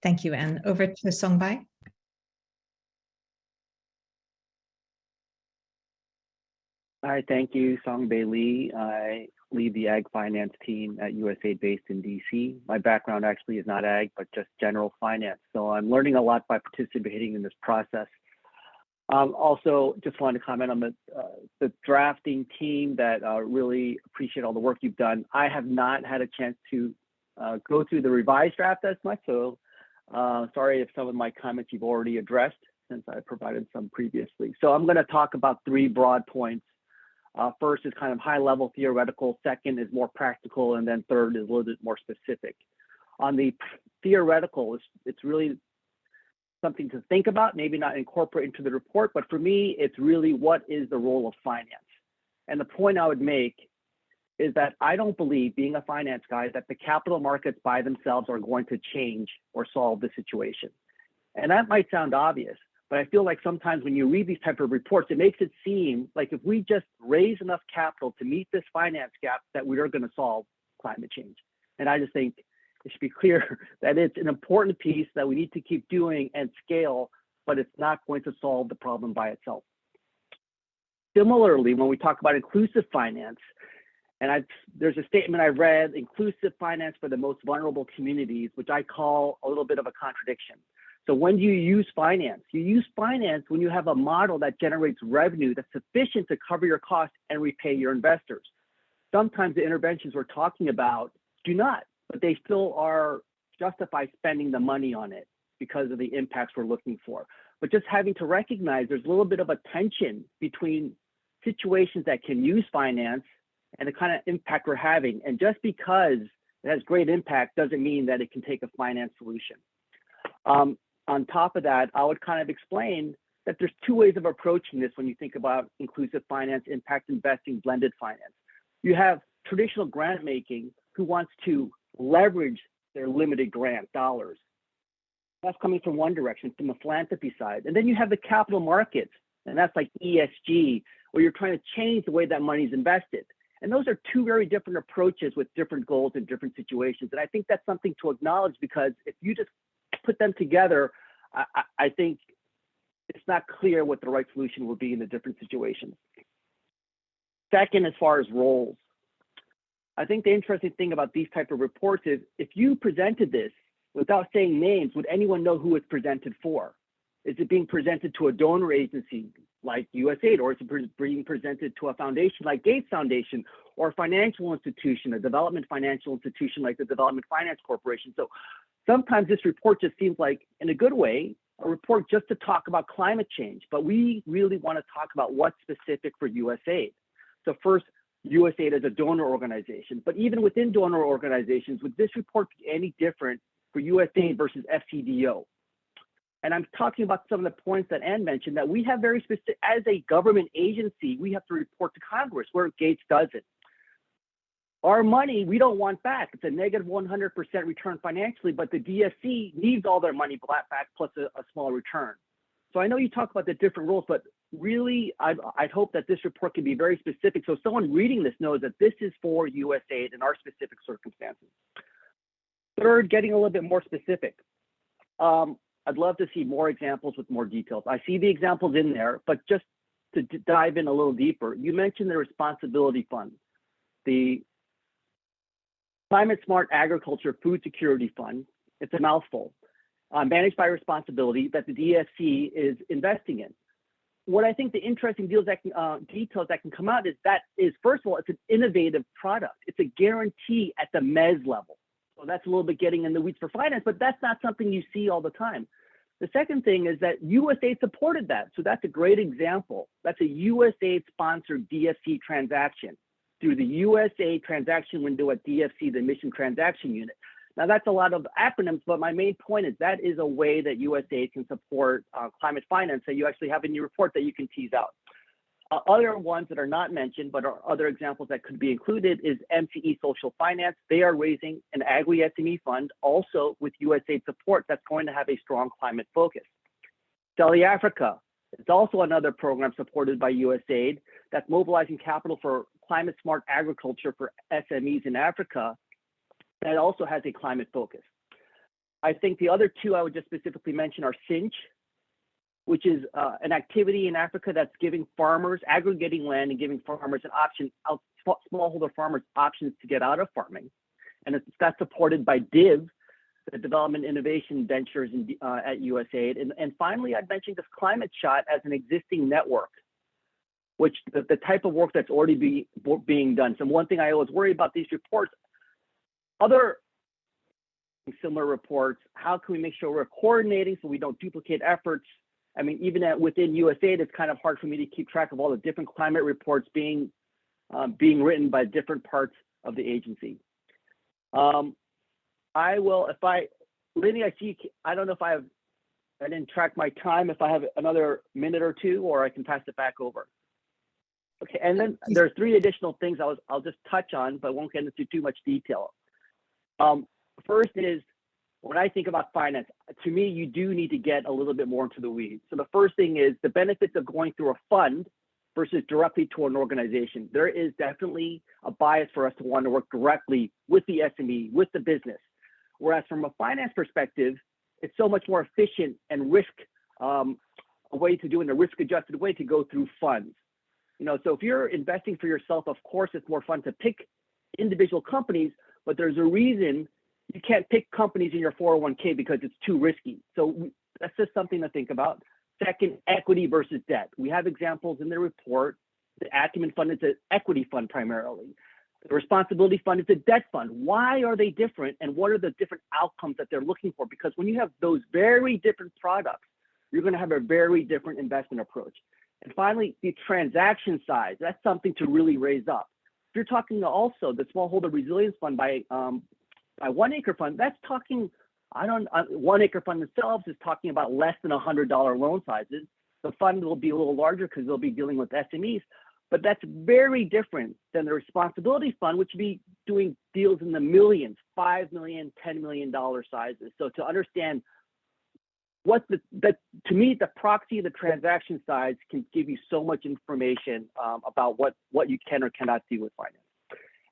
Thank you, Anne. Over to Songbai. Hi, thank you, Songbay Lee. I lead the ag finance team at USAID based in DC. My background actually is not ag, but just general finance. So I'm learning a lot by participating in this process. Also, just wanted to comment on the drafting team that really appreciate all the work you've done. I have not had a chance to go through the revised draft as much, so sorry if some of my comments you've already addressed since I provided some previously. So I'm going to talk about 3 broad points. First is kind of high level theoretical, second is more practical, and then third is a little bit more specific. On the theoretical, it's really something to think about, maybe not incorporate into the report, but for me, it's really what is the role of finance? And the point I would make is that I don't believe, being a finance guy, that the capital markets by themselves are going to change or solve the situation. And that might sound obvious, but I feel like sometimes when you read these type of reports, it makes it seem like if we just raise enough capital to meet this finance gap, that we are going to solve climate change. And I just think it should be clear that it's an important piece that we need to keep doing and scale, but it's not going to solve the problem by itself. Similarly, when we talk about inclusive finance, and there's a statement I read, inclusive finance for the most vulnerable communities, which I call a little bit of a contradiction. So when do you use finance? You use finance when you have a model that generates revenue that's sufficient to cover your costs and repay your investors. Sometimes the interventions we're talking about do not, but they still are justified spending the money on it because of the impacts we're looking for. But just having to recognize there's a little bit of a tension between situations that can use finance and the kind of impact we're having. And just because it has great impact doesn't mean that it can take a finance solution. On top of that, I would kind of explain that there's 2 ways of approaching this when you think about inclusive finance, impact investing, blended finance. You have traditional grant making who wants to leverage their limited grant dollars. That's coming from one direction, from the philanthropy side. And then you have the capital markets, and that's like ESG, where you're trying to change the way that money is invested. And those are 2 very different approaches with different goals in different situations. And I think that's something to acknowledge, because if you just put them together, I think it's not clear what the right solution will be in the different situations. Second, as far as roles, I think the interesting thing about these type of reports is if you presented this without saying names, would anyone know who it's presented for? Is it being presented to a donor agency like USAID, or is it being presented to a foundation like Gates Foundation, or a financial institution, a development financial institution like the Development Finance Corporation? So sometimes this report just seems like, in a good way, a report just to talk about climate change, but we really want to talk about what's specific for USAID. So first, USAID as a donor organization, but even within donor organizations, would this report be any different for USAID versus FCDO? And I'm talking about some of the points that Ann mentioned, that we have very specific, as a government agency, we have to report to Congress, where Gates doesn't. Our money, we don't want back. It's a negative 100% return financially, but the DFC needs all their money back plus a small return. So I know you talk about the different roles, but really, I'd hope that this report can be very specific, so someone reading this knows that this is for USAID in our specific circumstances. Third, getting a little bit more specific. I'd love to see more examples with more details. I see the examples in there, but just to dive in a little deeper, you mentioned the Responsibility Fund, the Climate Smart Agriculture Food Security Fund. It's a mouthful, managed by Responsibility, that the DFC is investing in. What I think the interesting details that can come out is, first of all, it's an innovative product. It's a guarantee at the MES level. So that's a little bit getting in the weeds for finance, but that's not something you see all the time. The second thing is that USAID supported that. So that's a great example. That's a USAID sponsored DFC transaction through the USAID transaction window at DFC, the Mission Transaction Unit. Now that's a lot of acronyms, but my main point is that is a way that USAID can support climate finance that you actually have in your report that you can tease out. Other ones that are not mentioned, but are other examples that could be included, is MCE Social Finance. They are raising an agri-SME fund, also with USAID support, that's going to have a strong climate focus. Delhi Africa, it's also another program supported by USAID that's mobilizing capital for climate smart agriculture for SMEs in Africa that also has a climate focus. I think the other two I would just specifically mention are Cinch, which is an activity in Africa that's giving farmers, aggregating land and giving farmers an option, smallholder farmers options to get out of farming. And that's supported by DIV, the Development Innovation Ventures at USAID. And finally, I'd mention this Climate Shot as an existing network, which the type of work that's already being done. So one thing I always worry about these reports, other similar reports, how can we make sure we're coordinating so we don't duplicate efforts? I mean, even within USAID, it's kind of hard for me to keep track of all the different climate reports being written by different parts of the agency. I will, Lenny, I see, I don't know if I didn't track my time, if I have another minute or two, or I can pass it back over. Okay, and then there's 3 additional things I'll just touch on, but won't get into too much detail. First is, when I think about finance, to me, you do need to get a little bit more into the weeds. So the first thing is the benefits of going through a fund versus directly to an organization. There is definitely a bias for us to want to work directly with the SME, with the business. Whereas from a finance perspective, it's so much more efficient and a way to do in a risk-adjusted way to go through funds. You know, so if you're investing for yourself, of course, it's more fun to pick individual companies, but there's a reason you can't pick companies in your 401k because it's too risky. So that's just something to think about. Second, equity versus debt. We have examples in the report. The Acumen Fund is an equity fund primarily. The Responsibility Fund is a debt fund. Why are they different, and what are the different outcomes that they're looking for? Because when you have those very different products, you're going to have a very different investment approach. And finally, the transaction size. That's something to really raise up. If you're talking also the Smallholder Resilience Fund by One Acre Fund, that's talking, One Acre Fund themselves is talking about less than $100 loan sizes. The fund will be a little larger because they'll be dealing with SMEs, but that's very different than the Responsibility Fund, which would be doing deals in the millions, $5 million, $10 million sizes. So to understand to me, the proxy of the transaction size can give you so much information about what you can or cannot do with finance.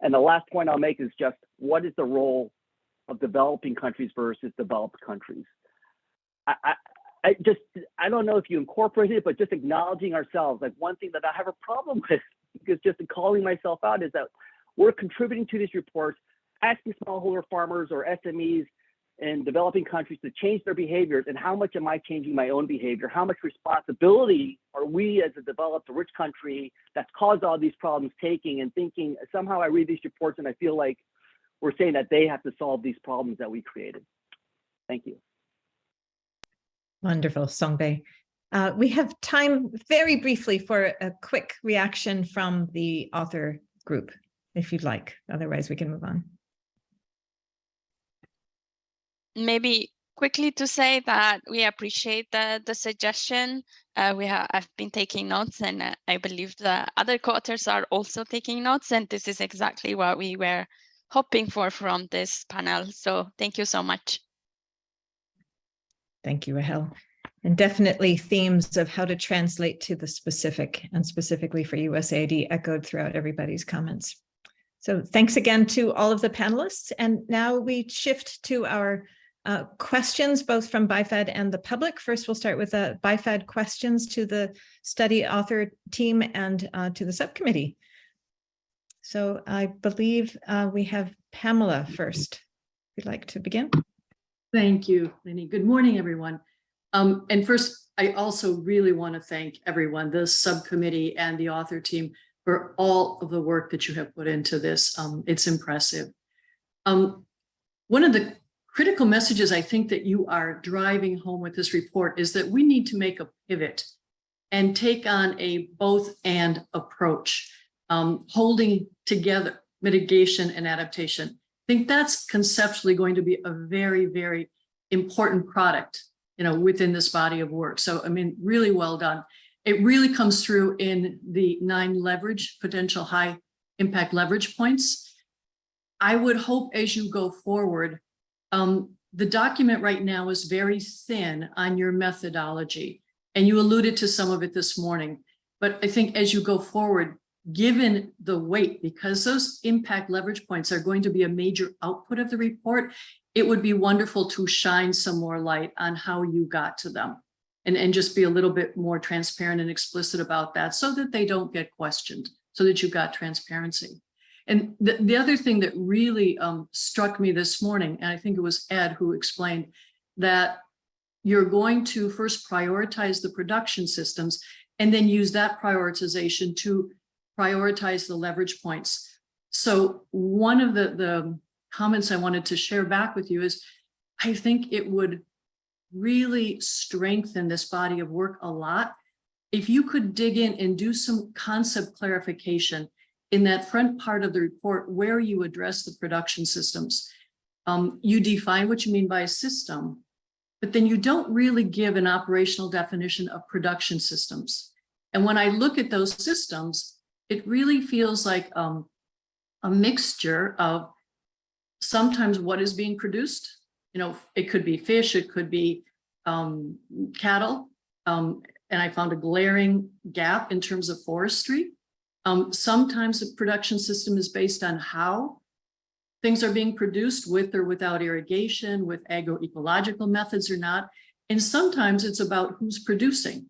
And the last point I'll make is just, what is the role of developing countries versus developed countries? I don't know if you incorporated it, but just acknowledging ourselves, like one thing that I have a problem with, because just calling myself out, is that we're contributing to these reports, asking smallholder farmers or SMEs in developing countries to change their behaviors, and how much am I changing my own behavior? How much responsibility are we as a developed, rich country that's caused all these problems taking and thinking? Somehow I read these reports and I feel like we're saying that they have to solve these problems that we created. Thank you. Wonderful, Songbay. We have time very briefly for a quick reaction from the author group, if you'd like. Otherwise, we can move on. Maybe quickly to say that we appreciate the suggestion. I've been taking notes, and I believe the other co-authors are also taking notes, and this is exactly what we were hoping for from this panel. So thank you so much. Thank you, Rahel. And definitely themes of how to translate to the specific, and specifically for USAID, echoed throughout everybody's comments. So thanks again to all of the panelists. And now we shift to our questions, both from BIFAD and the public. First, we'll start with BIFAD questions to the study author team and to the subcommittee. So I believe we have Pamela first. If you'd like to begin. Thank you, Lenny. Good morning, everyone. And first, I also really want to thank everyone, the subcommittee and the author team, for all of the work that you have put into this. It's impressive. One of the critical messages I think that you are driving home with this report is that we need to make a pivot and take on a both-and approach, holding together mitigation and adaptation. I think that's conceptually going to be a very, very important product, within this body of work. So, I mean, really well done. It really comes through in the 9 potential high impact leverage points. I would hope as you go forward, the document right now is very thin on your methodology, and you alluded to some of it this morning. But I think as you go forward, given the weight, because those impact leverage points are going to be a major output of the report, it would be wonderful to shine some more light on how you got to them and just be a little bit more transparent and explicit about that so that they don't get questioned, so that you've got transparency. And the other thing that really struck me this morning, and I think it was Ed who explained that you're going to first prioritize the production systems and then use that prioritization to prioritize the leverage points. So one of the comments I wanted to share back with you is, I think it would really strengthen this body of work a lot if you could dig in and do some concept clarification in that front part of the report where you address the production systems. You define what you mean by a system, but then you don't really give an operational definition of production systems. And when I look at those systems, it really feels like a mixture of sometimes what is being produced. You know, it could be fish, it could be cattle. And I found a glaring gap in terms of forestry. Sometimes the production system is based on how things are being produced with or without irrigation, with agroecological methods or not. And sometimes it's about who's producing,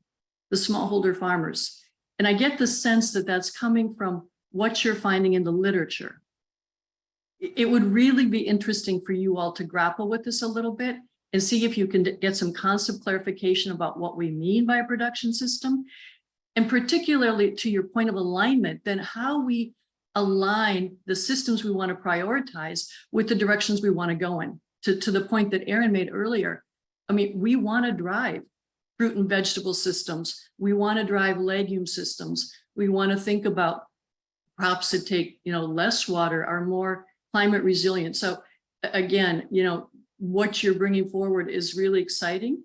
the smallholder farmers. And I get the sense that that's coming from what you're finding in the literature. It would really be interesting for you all to grapple with this a little bit and see if you can get some concept clarification about what we mean by a production system. And particularly to your point of alignment, then how we align the systems we want to prioritize with the directions we want to go in. To the point that Aaron made earlier, I mean, we want to drive fruit and vegetable systems. We want to drive legume systems. We want to think about crops that take, less water, are more climate resilient. So again, what you're bringing forward is really exciting.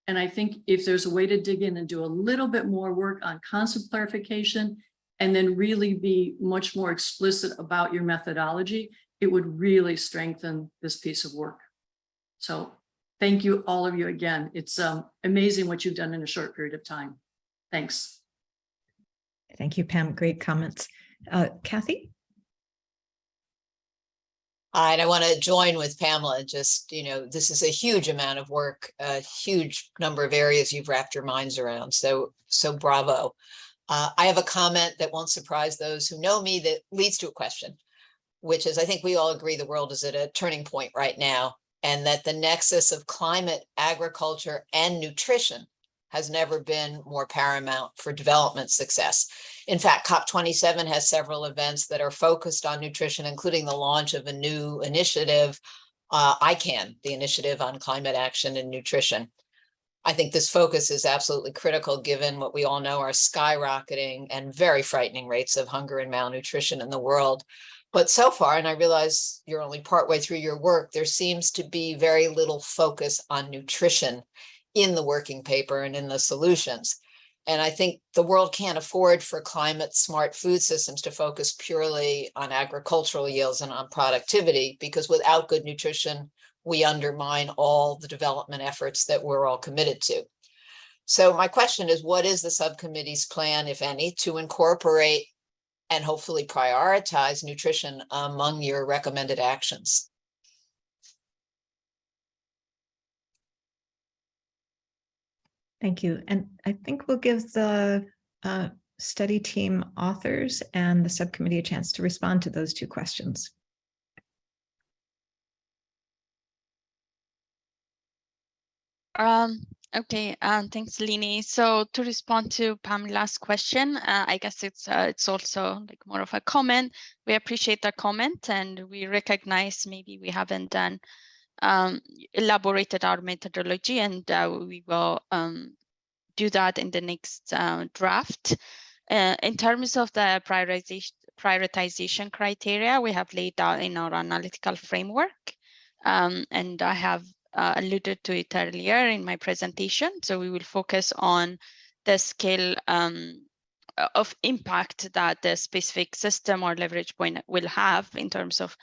And I think if there's a way to dig in and do a little bit more work on concept clarification, and then really be much more explicit about your methodology, it would really strengthen this piece of work. So thank you, all of you again. It's amazing what you've done in a short period of time. Thanks. Thank you, Pam. Great comments. Kathy? And I want to join with Pamela. Just, this is a huge amount of work, a huge number of areas you've wrapped your minds around. So bravo. I have a comment that won't surprise those who know me that leads to a question, which is, I think we all agree the world is at a turning point right now, and that the nexus of climate, agriculture, and nutrition has never been more paramount for development success. In fact, COP27 has several events that are focused on nutrition, including the launch of a new initiative, ICAN, the Initiative on Climate Action and Nutrition. I think this focus is absolutely critical given what we all know are skyrocketing and very frightening rates of hunger and malnutrition in the world. But so far, and I realize you're only partway through your work, there seems to be very little focus on nutrition in the working paper and in the solutions. And I think the world can't afford for climate smart food systems to focus purely on agricultural yields and on productivity, because without good nutrition, we undermine all the development efforts that we're all committed to. So my question is, what is the subcommittee's plan, if any, to incorporate and hopefully prioritize nutrition among your recommended actions? Thank you. And I think we'll give the study team authors and the subcommittee a chance to respond to those two questions. Okay, thanks, Lini. So to respond to Pamela's question, I guess it's also like more of a comment. We appreciate the comment, and we recognize maybe we haven't done elaborated our methodology, and we will do that in the next draft. In terms of the prioritization criteria, we have laid out in our analytical framework, and I have alluded to it earlier in my presentation. So we will focus on the scale of impact that the specific system or leverage point will have in terms of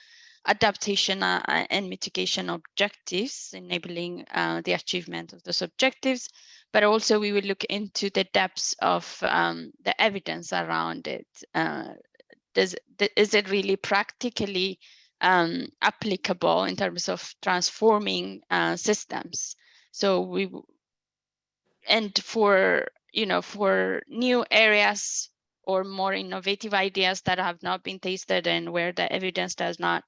adaptation and mitigation objectives, enabling the achievement of those objectives. But also we will look into the depths of the evidence around it. Is it really practically applicable in terms of transforming systems? So for new areas or more innovative ideas that have not been tested and where the evidence does not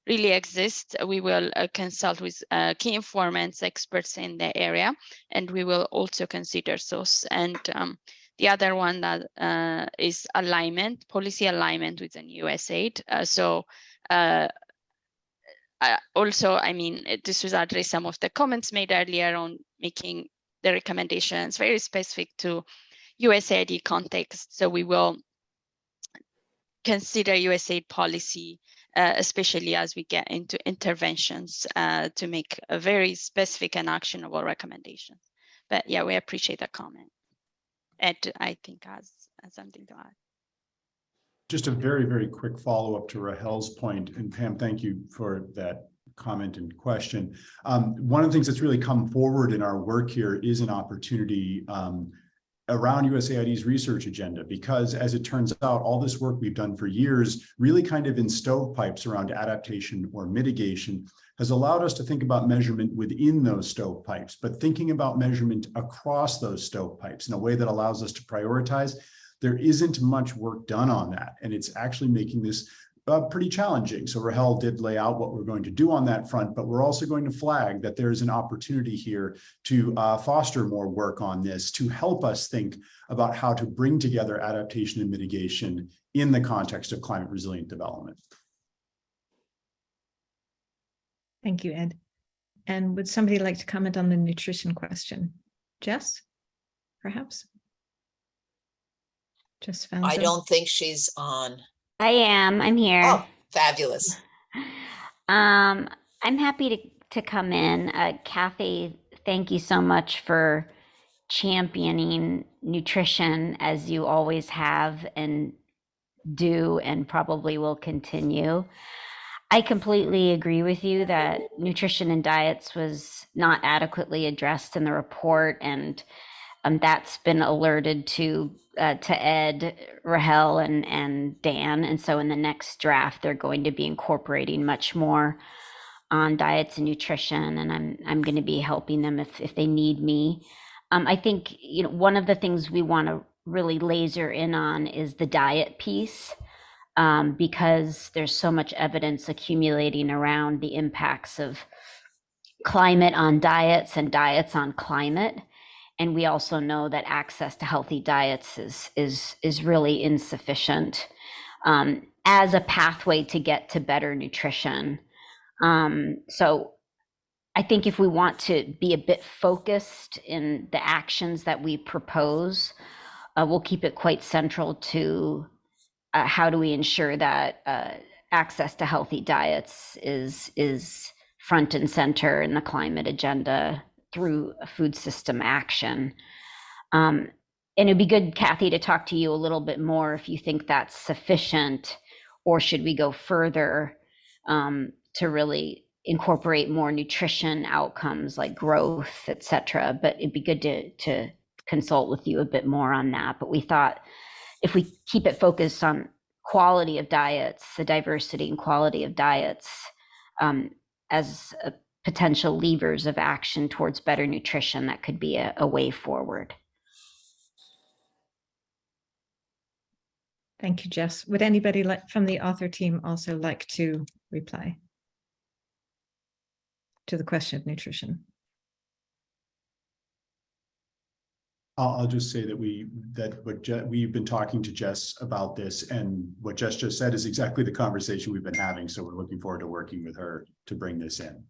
really exist, we will consult with key informants, experts in the area, and we will also consider those. And the other one that is alignment, policy alignment with the USAID. Also, I mean, this was address some of the comments made earlier on making the recommendations very specific to USAID context. So we will consider USAID policy, especially as we get into interventions to make a very specific and actionable recommendations. But yeah, we appreciate that comment. Ed, I think has something to add. Just a very, very quick follow-up to Rahel's point, and Pam, thank you for that comment and question. One of the things that's really come forward in our work here is an opportunity around USAID's research agenda, because as it turns out, all this work we've done for years, really kind of in stovepipes around adaptation or mitigation, has allowed us to think about measurement within those stovepipes, but thinking about measurement across those stovepipes in a way that allows us to prioritize. There isn't much work done on that, and it's actually making this pretty challenging. So Rahel did lay out what we're going to do on that front, but we're also going to flag that there's an opportunity here to foster more work on this to help us think about how to bring together adaptation and mitigation in the context of climate resilient development. Thank you, Ed. And would somebody like to comment on the nutrition question? Jess, perhaps? Jess Fanzo? I don't think she's on. I am. I'm here. Oh, fabulous. I'm happy to come in. Kathy, thank you so much for championing nutrition as you always have and do and probably will continue. I completely agree with you that nutrition and diets was not adequately addressed in the report, and that's been alerted to Ed, Rahel, and Dan. And so in the next draft, they're going to be incorporating much more on diets and nutrition, and I'm going to be helping them if they need me. I think one of the things we want to really laser in on is the diet piece, because there's so much evidence accumulating around the impacts of climate on diets and diets on climate. And we also know that access to healthy diets is really insufficient as a pathway to get to better nutrition. So I think if we want to be a bit focused in the actions that we propose, we'll keep it quite central to how do we ensure that access to healthy diets is front and center in the climate agenda through a food system action. And it'd be good, Kathy, to talk to you a little bit more if you think that's sufficient, or should we go further to really incorporate more nutrition outcomes like growth, et cetera. But it'd be good to consult with you a bit more on that. But we thought if we keep it focused on quality of diets, the diversity and quality of diets as a potential levers of action towards better nutrition, that could be a way forward. Thank you, Jess. Would anybody from the author team also like to reply to the question of nutrition? I'll just say that we've been talking to Jess about this, and what Jess just said is exactly the conversation we've been having. So we're looking forward to working with her to bring this in.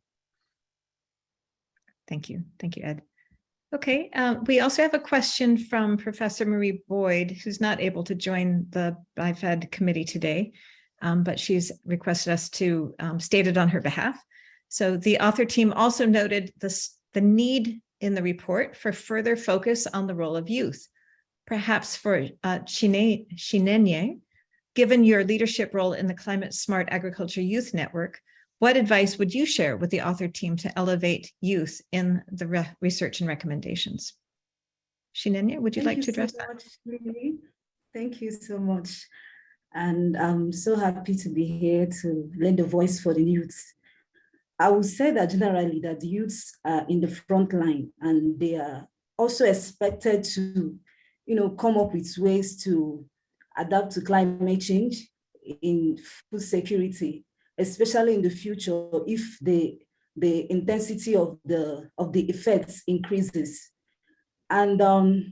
Thank you. Thank you, Ed. Okay, we also have a question from Professor Marie Boyd, who's not able to join the BIFAD committee today, but she's requested us to state it on her behalf. So the author team also noted the need in the report for further focus on the role of youth, perhaps for Chinenye Given your leadership role in the Climate Smart Agriculture Youth Network, what advice would you share with the author team to elevate youth in the research and recommendations? Shinenya, would you like to address that? Lily. Thank you so much. And I'm so happy to be here to lend a voice for the youths. I would say that generally that the youths are in the front line, and they are also expected to, come up with ways to adapt to climate change in food security, especially in the future if the intensity of the effects increases. And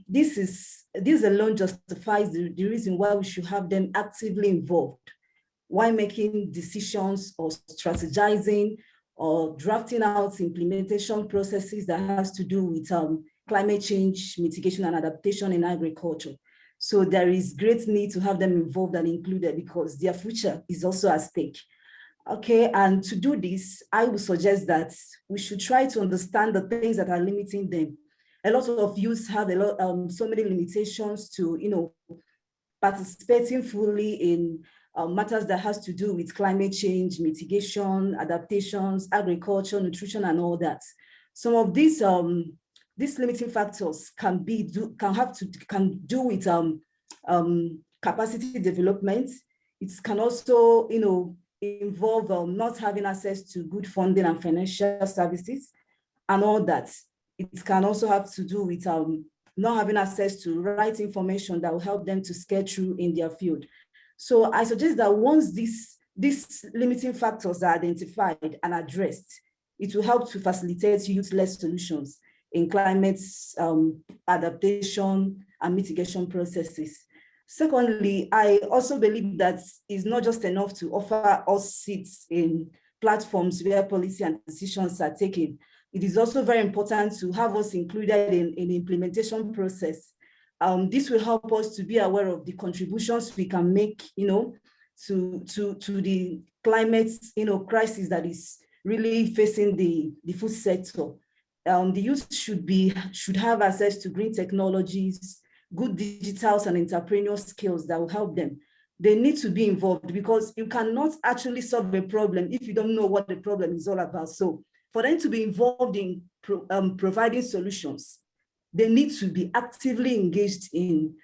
this alone justifies the reason why we should have them actively involved while making decisions or strategizing or drafting out implementation processes that has to do with climate change mitigation and adaptation in agriculture. So there is great need to have them involved and included because their future is also at stake. Okay, and to do this, I would suggest that we should try to understand the things that are limiting them. A lot of youth have so many limitations to, participating fully in matters that has to do with climate change, mitigation, adaptations, agriculture, nutrition, and all that. Some of these limiting factors can do with capacity development. It can also, involve not having access to good funding and financial services and all that. It can also have to do with not having access to right information that will help them to scale through in their field. So I suggest that once these limiting factors are identified and addressed, it will help to facilitate youth-led solutions in climate adaptation and mitigation processes. Secondly, I also believe that it's not just enough to offer us seats in platforms where policy and decisions are taken. It is also very important to have us included in the implementation process. This will help us to be aware of the contributions we can make, to the climate, crisis that is really facing the food sector. The youth should have access to green technologies, good digitals and entrepreneurial skills that will help them. They need to be involved because you cannot actually solve a problem if you don't know what the problem is all about. So for them to be involved in providing solutions, they need to be actively engaged in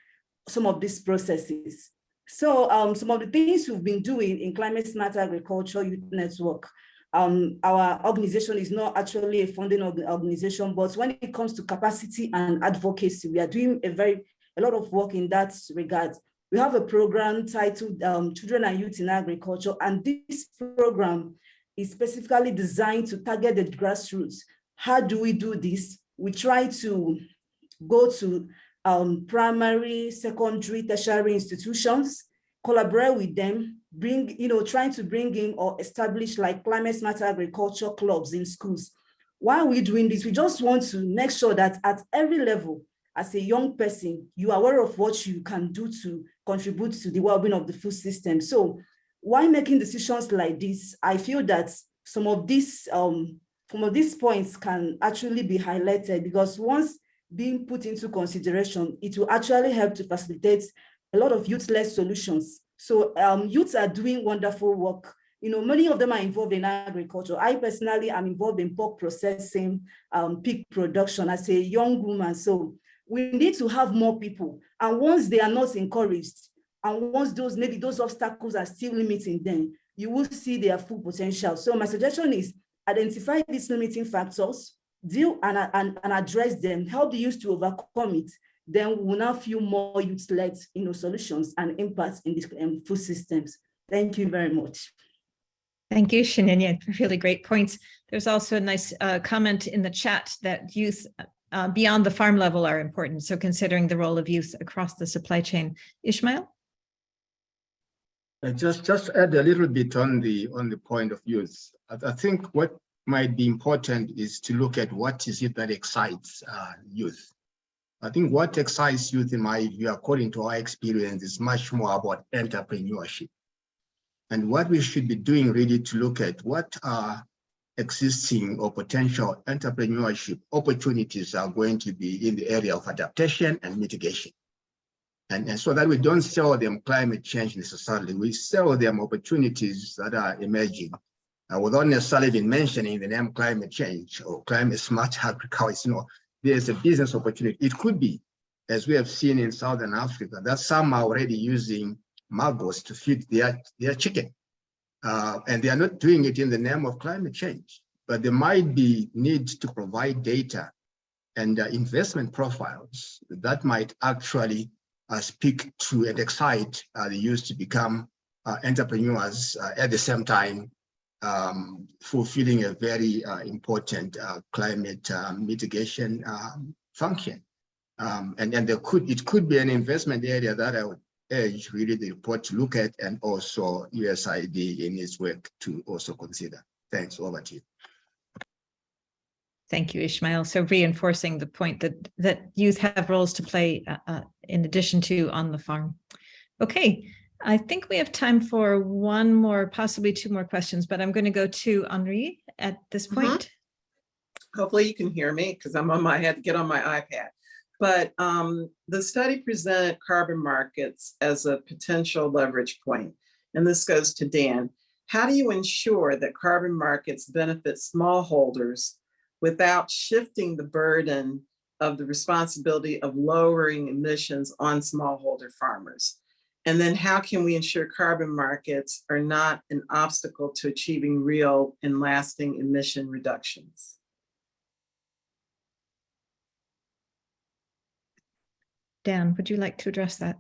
some of these processes. So some of the things we've been doing in Climate Smart Agriculture Youth Network, our organization is not actually a funding organization, but when it comes to capacity and advocacy, we are doing a lot of work in that regard. We have a program titled Children and Youth in Agriculture, and this program is specifically designed to target the grassroots. How do we do this? We try to go to primary, secondary, tertiary institutions, collaborate with them, trying to bring in or establish like climate smart agriculture clubs in schools. Why are we doing this? We just want to make sure that at every level, as a young person, you are aware of what you can do to contribute to the well-being of the food system. So while making decisions like this, I feel that some of these points can actually be highlighted because once being put into consideration, it will actually help to facilitate a lot of youth-led solutions. So youths are doing wonderful work. Many of them are involved in agriculture. I personally am involved in pork processing, pig production as a young woman. So we need to have more people. And once they are not encouraged, and once maybe those obstacles are still limiting them, you will see their full potential. So my suggestion is identify these limiting factors, deal and address them, help the youth to overcome it. Then we will now feel more youth-led solutions and impacts in the food systems. Thank you very much. Thank you, Shinenya. Really great points. There's also a nice comment in the chat that youth beyond the farm level are important. So considering the role of youth across the supply chain. Ishmael? Just add a little bit on the point of youth. I think what might be important is to look at what is it that excites youth. I think what excites youth, in my view, according to our experience, is much more about entrepreneurship. And what we should be doing really to look at what are existing or potential entrepreneurship opportunities are going to be in the area of adaptation and mitigation. And so that we don't sell them climate change necessarily, we sell them opportunities that are emerging without necessarily even mentioning the name climate change or climate smart agriculture. You know, there's a business opportunity. It could be, as we have seen in Southern Africa, that some are already using maggots to feed their chicken. And they are not doing it in the name of climate change, but there might be need to provide data and investment profiles that might actually speak to and excite the youth to become entrepreneurs at the same time, fulfilling a very important climate mitigation function. And it could be an investment area that I would urge really the report to look at, and also USAID in its work to also consider. Thanks, over to you. Thank you, Ishmael. So reinforcing the point that youth have roles to play in addition to on the farm. Okay, I think we have time for one more, possibly two more questions, but I'm going to go to Henri at this point. Hopefully you can hear me because I had to get on my iPad. But the study presented carbon markets as a potential leverage point. And this goes to Dan. How do you ensure that carbon markets benefit smallholders without shifting the burden of the responsibility of lowering emissions on smallholder farmers? And then how can we ensure carbon markets are not an obstacle to achieving real and lasting emission reductions? Dan, would you like to address that?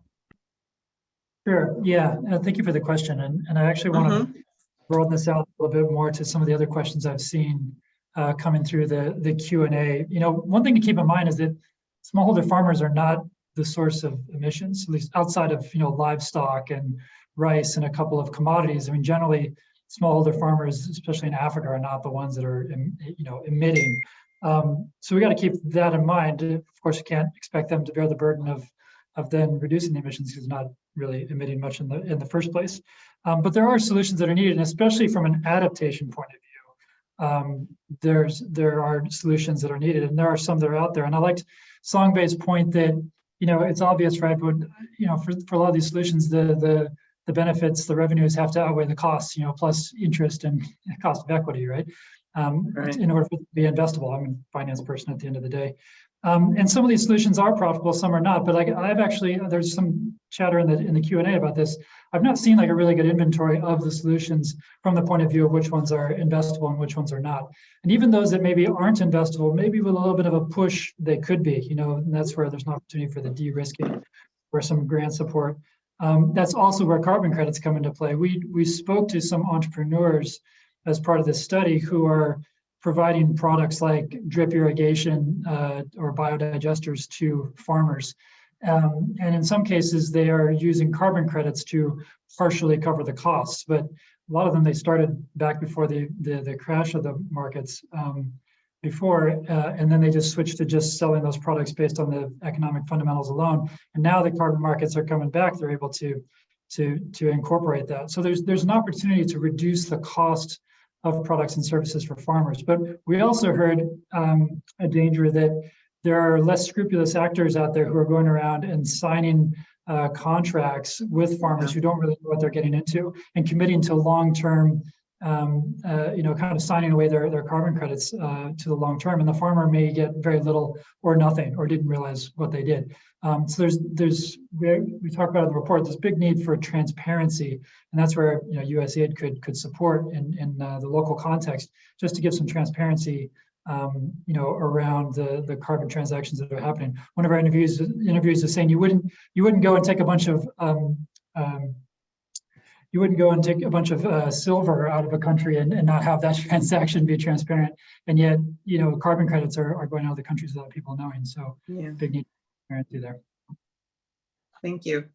Sure. Yeah. Thank you for the question. And I actually want to broaden this out a little bit more to some of the other questions I've seen coming through the Q&A. You know, one thing to keep in mind is that smallholder farmers are not the source of emissions, at least outside of, you know, livestock and rice and a couple of commodities. I mean, generally, smallholder farmers, especially in Africa, are not the ones that are, you know, emitting. So we got to keep that in mind. Of course, you can't expect them to bear the burden of then reducing the emissions because they're not really emitting much in the first place. But there are solutions that are needed, and especially from an adaptation point of view. There are solutions that are needed, and there are some that are out there. And I liked Songbei's point that, you know, it's obvious, right? But, you know, for a lot of these solutions, the benefits, the revenues have to outweigh the costs, you know, plus interest and cost of equity, right? In order for it to be investable. I'm a finance person at the end of the day. And some of these solutions are profitable, some are not. But like I've actually, there's some chatter in the Q&A about this. I've not seen like a really good inventory of the solutions from the point of view of which ones are investable and which ones are not. And even those that maybe aren't investable, maybe with a little bit of a push, they could be, you know, and that's where there's an opportunity for the de-risking or some grant support. That's also where carbon credits come into play. We spoke to some entrepreneurs as part of this study who are providing products like drip irrigation or biodigesters to farmers. And in some cases, they are using carbon credits to partially cover the costs. But a lot of them, they started back before the crash of the markets and then they just switched to just selling those products based on the economic fundamentals alone. And now the carbon markets are coming back, they're able to incorporate that. So there's an opportunity to reduce the cost of products and services for farmers. But we also heard a danger that there are less scrupulous actors out there who are going around and signing contracts with farmers who don't really know what they're getting into and committing to long-term, you know, kind of signing away their carbon credits to the long term. And the farmer may get very little or nothing or didn't realize what they did. So we talk about in the report, there's big need for transparency, and that's where, you know, USAID could support in the local context, just to give some transparency, you know, around the carbon transactions that are happening. One of our interviews is saying you wouldn't go and take a bunch of silver out of a country and not have that transaction be transparent, and yet, you know, carbon credits are going out of the countries without people knowing. So big need for transparency there. Thank you.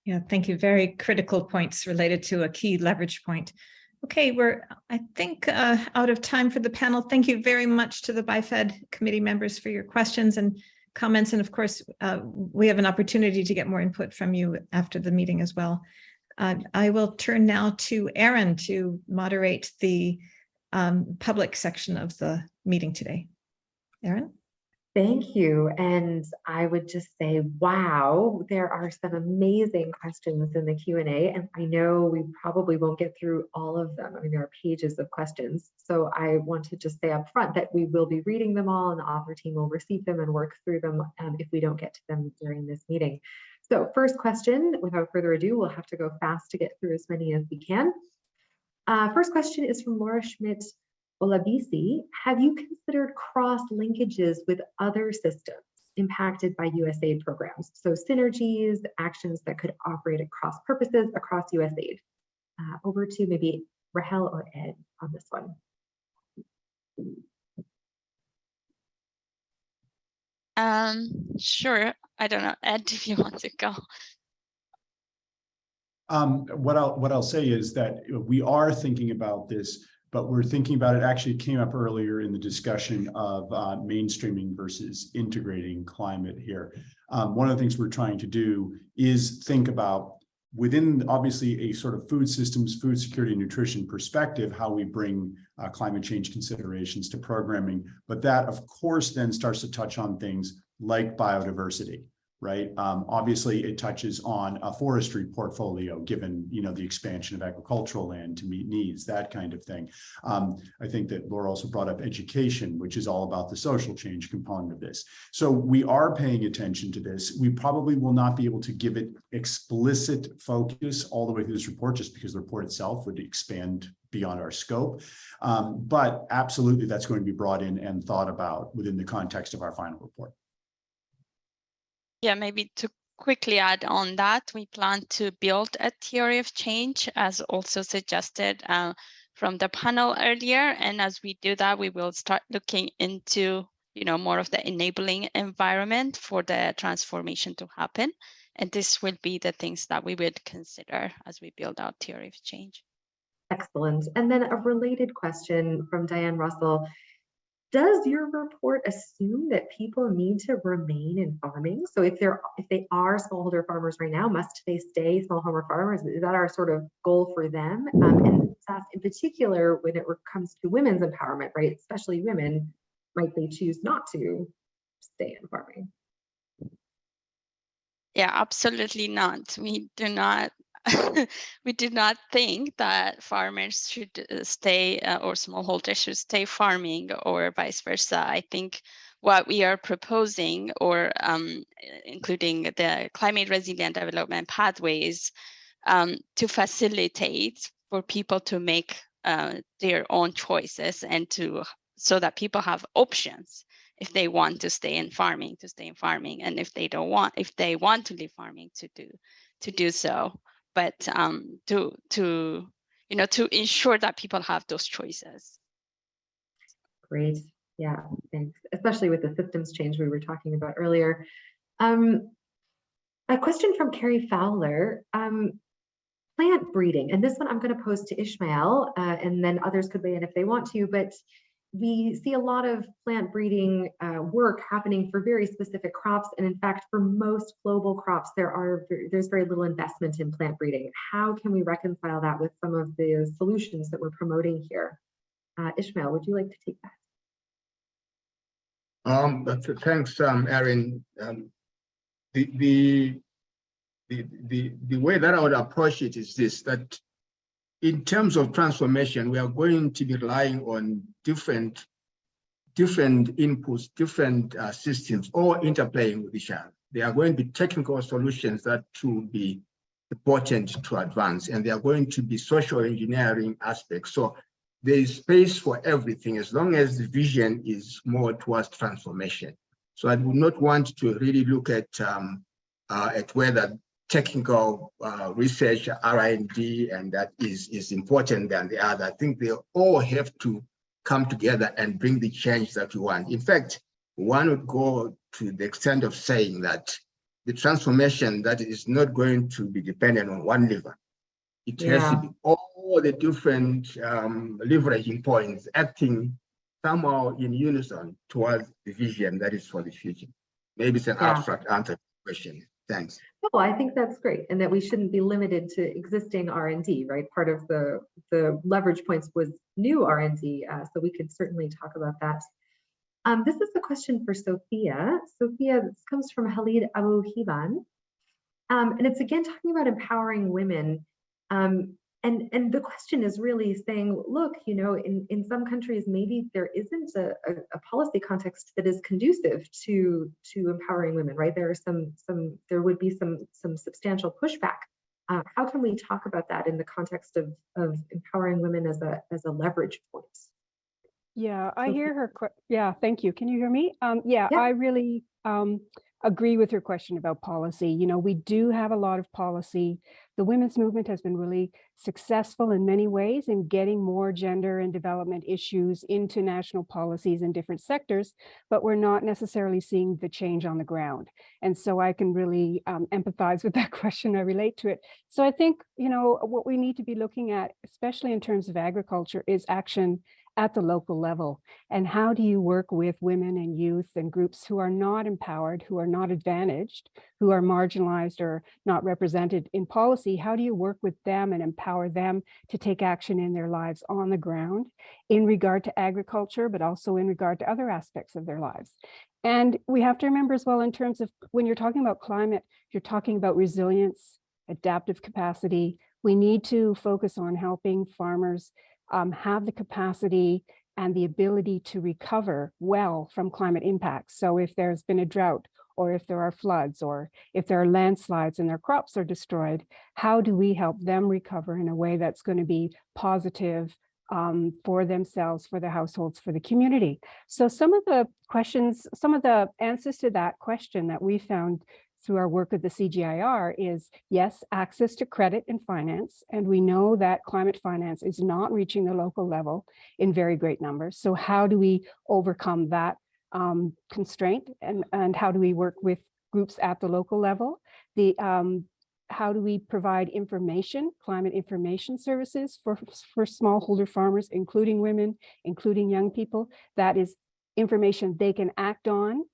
Yeah, thank you. Very critical points related to a key leverage point. Okay, we're, I think, out of time for the panel. Thank you very much to the BIFED committee members for your questions and comments. And of course, we have an opportunity to get more input from you after the meeting as well. I will turn now to Aaron to moderate the public section of the meeting today. Aaron? Thank you. And I would just say, wow, there are some amazing questions in the Q&A, and I know we probably won't get through all of them. I mean, there are pages of questions. So I want to just say up front that we will be reading them all, and the author team will receive them and work through them if we don't get to them during this meeting. So first question, without further ado, we'll have to go fast to get through as many as we can. First question is from Laura Schmidt Olabisi. Have you considered cross linkages with other systems impacted by USAID programs? So synergies, actions that could operate at cross purposes across USAID. Over to maybe Rahel or Ed on this one. Sure. I don't know, Ed, if you want to go. What I'll say is that we are thinking about this, but we're thinking about it, actually came up earlier in the discussion of mainstreaming versus integrating climate here. One of the things we're trying to do is think about, within obviously a sort of food systems, food security and nutrition perspective, how we bring climate change considerations to programming. But that, of course, then starts to touch on things like biodiversity. Right. Obviously, it touches on a forestry portfolio, given, the expansion of agricultural land to meet needs, that kind of thing. I think that Laura also brought up education, which is all about the social change component of this. So we are paying attention to this. We probably will not be able to give it explicit focus all the way through this report, just because the report itself would expand beyond our scope. But absolutely, that's going to be brought in and thought about within the context of our final report. Yeah, maybe to quickly add on that, we plan to build a theory of change, as also suggested from the panel earlier. And as we do that, we will start looking into, more of the enabling environment for the transformation to happen. And this will be the things that we would consider as we build our theory of change. Excellent. And then a related question from Diane Russell. Does your report assume that people need to remain in farming? So if they are smallholder farmers right now, must they stay smallholder farmers? Is that our sort of goal for them? And in particular, when it comes to women's empowerment, right? Especially women, might they choose not to stay in farming? Yeah, absolutely not. We do not. We do not think that farmers should stay or smallholders should stay farming or vice versa. I think what we are proposing, or including the climate resilient development pathways, to facilitate for people to make their own choices, and so that people have options. If they want to stay in farming, and if they want to leave farming, to do so. But to ensure that people have those choices. Great. Yeah, thanks. Especially with the systems change we were talking about earlier. A question from Carrie Fowler. Plant breeding, and this one I'm going to pose to Ishmael, and then others could weigh in if they want to, but we see a lot of plant breeding work happening for very specific crops. And in fact, for most global crops, there's very little investment in plant breeding. How can we reconcile that with some of the solutions that we're promoting here? Ishmael, would you like to take that? Thanks, Erin. The way that I would approach it is this, that in terms of transformation, we are going to be relying on different inputs, different systems, all interplaying with each other. There are going to be technical solutions that will be important to advance, and there are going to be social engineering aspects. So there is space for everything, as long as the vision is more towards transformation. So I would not want to really look at whether technical research, R&D, and that is important than the other. I think they all have to come together and bring the change that we want. In fact, one would go to the extent of saying that the transformation that is not going to be dependent on one lever. It has to be all the different leveraging points acting somehow in unison towards the vision that is for the future. Maybe it's an abstract answer to the question. Thanks. No, I think that's great, and that we shouldn't be limited to existing R&D, right? Part of the leverage points was new R&D, so we could certainly talk about that. This is a question for Sophia. Sophia, this comes from Khalid Abu Hiban. And it's again talking about empowering women. And the question is really saying, look, you know, in some countries, maybe there isn't a policy context that is conducive to empowering women, right? There are there would be some substantial pushback. How can we talk about that in the context of empowering women as a leverage point? Yeah, I hear her. Yeah, thank you. Can you hear me? Yeah, Yeah. I really agree with your question about policy. You know, we do have a lot of policy. The women's movement has been really successful in many ways in getting more gender and development issues into national policies in different sectors, but we're not necessarily seeing the change on the ground. And so I can really empathize with that question. I relate to it. So I think, you know, what we need to be looking at, especially in terms of agriculture, is action at the local level. And how do you work with women and youth and groups who are not empowered, who are not advantaged, who are marginalized or not represented in policy? How do you work with them and empower them to take action in their lives on the ground in regard to agriculture, but also in regard to other aspects of their lives? And we have to remember as well, in terms of when you're talking about climate, you're talking about resilience, adaptive capacity. We need to focus on helping farmers have the capacity and the ability to recover well from climate impacts. So if there's been a drought, or if there are floods, or if there are landslides and their crops are destroyed, how do we help them recover in a way that's going to be positive for themselves, for their households, for the community? So some of the questions, some of the answers to that question that we found through our work with the CGIAR is, yes, access to credit and finance. And we know that climate finance is not reaching the local level in very great numbers. So how do we overcome that constraint, and how do we work with groups at the local level? How do we provide information, climate information services for smallholder farmers, including women, including young people? That is information they can act on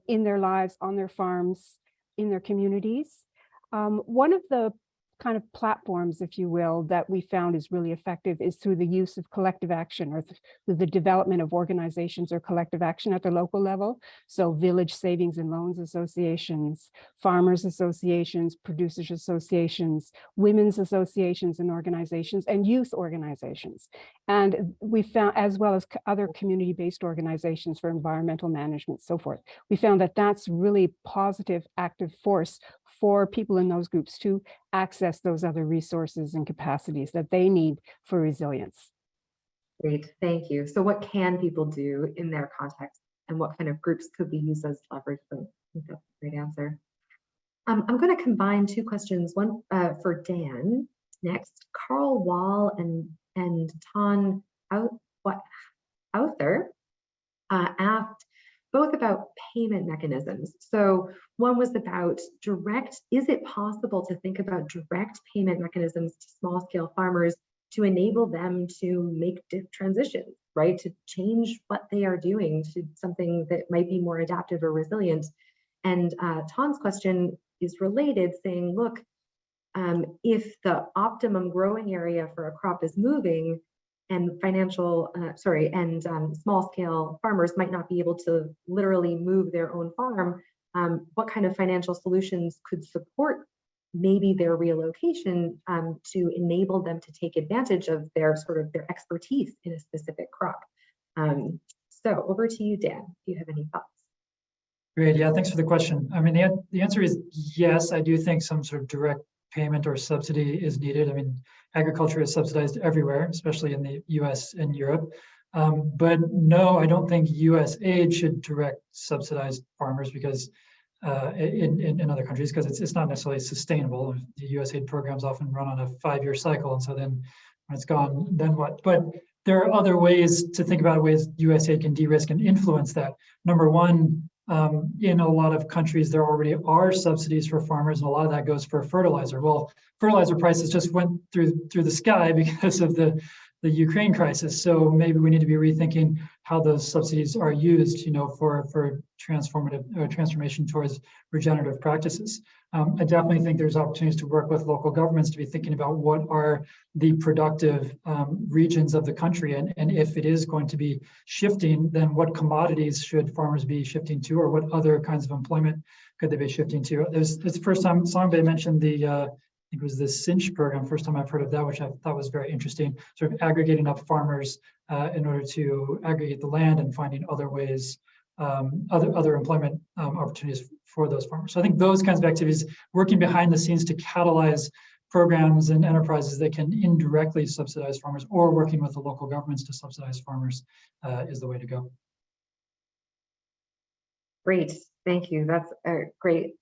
in their lives, on their farms, in their communities. One of the kind of platforms, if you will, that we found is really effective is through the use of collective action, or through the development of organizations or collective action at the local level. So village savings and loans associations, farmers associations, producers associations, women's associations and organizations, and youth organizations. And we found, as well as other community-based organizations for environmental management, so forth. We found that that's really positive, active force for people in those groups to access those other resources and capacities that they need for resilience. Great, thank you. So what can people do in their context, and what kind of groups could be used as leverage? I think that's a great answer. I'm going to combine two questions, one for Dan next. Carl Wall and Ton Auther asked both about payment mechanisms. So one was about is it possible to think about direct payment mechanisms to small scale farmers to enable them to make transitions, right? To change what they are doing to something that might be more adaptive or resilient. And Ton's question is related, saying, look, if the optimum growing area for a crop is moving, and small scale farmers might not be able to literally move their own farm, what kind of financial solutions could support maybe their relocation to enable them to take advantage of their expertise in a specific crop? So over to you, Dan, if you have any thoughts. Great, yeah, thanks for the question. I mean, the answer is yes, I do think some sort of direct payment or subsidy is needed. I mean, agriculture is subsidized everywhere, especially in the US and Europe. But no, I don't think US aid should direct subsidize farmers because in other countries, because it's not necessarily sustainable. The US aid programs often run on a 5-year cycle. And so then when it's gone, then what? But there are other ways to think about ways US aid can de-risk and influence that. Number one, in a lot of countries, there already are subsidies for farmers, and a lot of that goes for fertilizer. Well, fertilizer prices just went through the sky because of the the Ukraine crisis. So maybe we need to be rethinking how those subsidies are used, for transformation towards regenerative practices. I definitely think there's opportunities to work with local governments to be thinking about what are the productive regions of the country, and if it is going to be shifting, then what commodities should farmers be shifting to, or what other kinds of employment could they be shifting to? It's the first time Songbay mentioned I think it was the Cinch program, first time I've heard of that, which I thought was very interesting, sort of aggregating up farmers in order to aggregate the land and finding other ways, other employment opportunities for those farmers. So I think those kinds of activities, working behind the scenes to catalyze programs and enterprises that can indirectly subsidize farmers, or working with the local governments to subsidize farmers is the way to go. Great, thank you. That's a great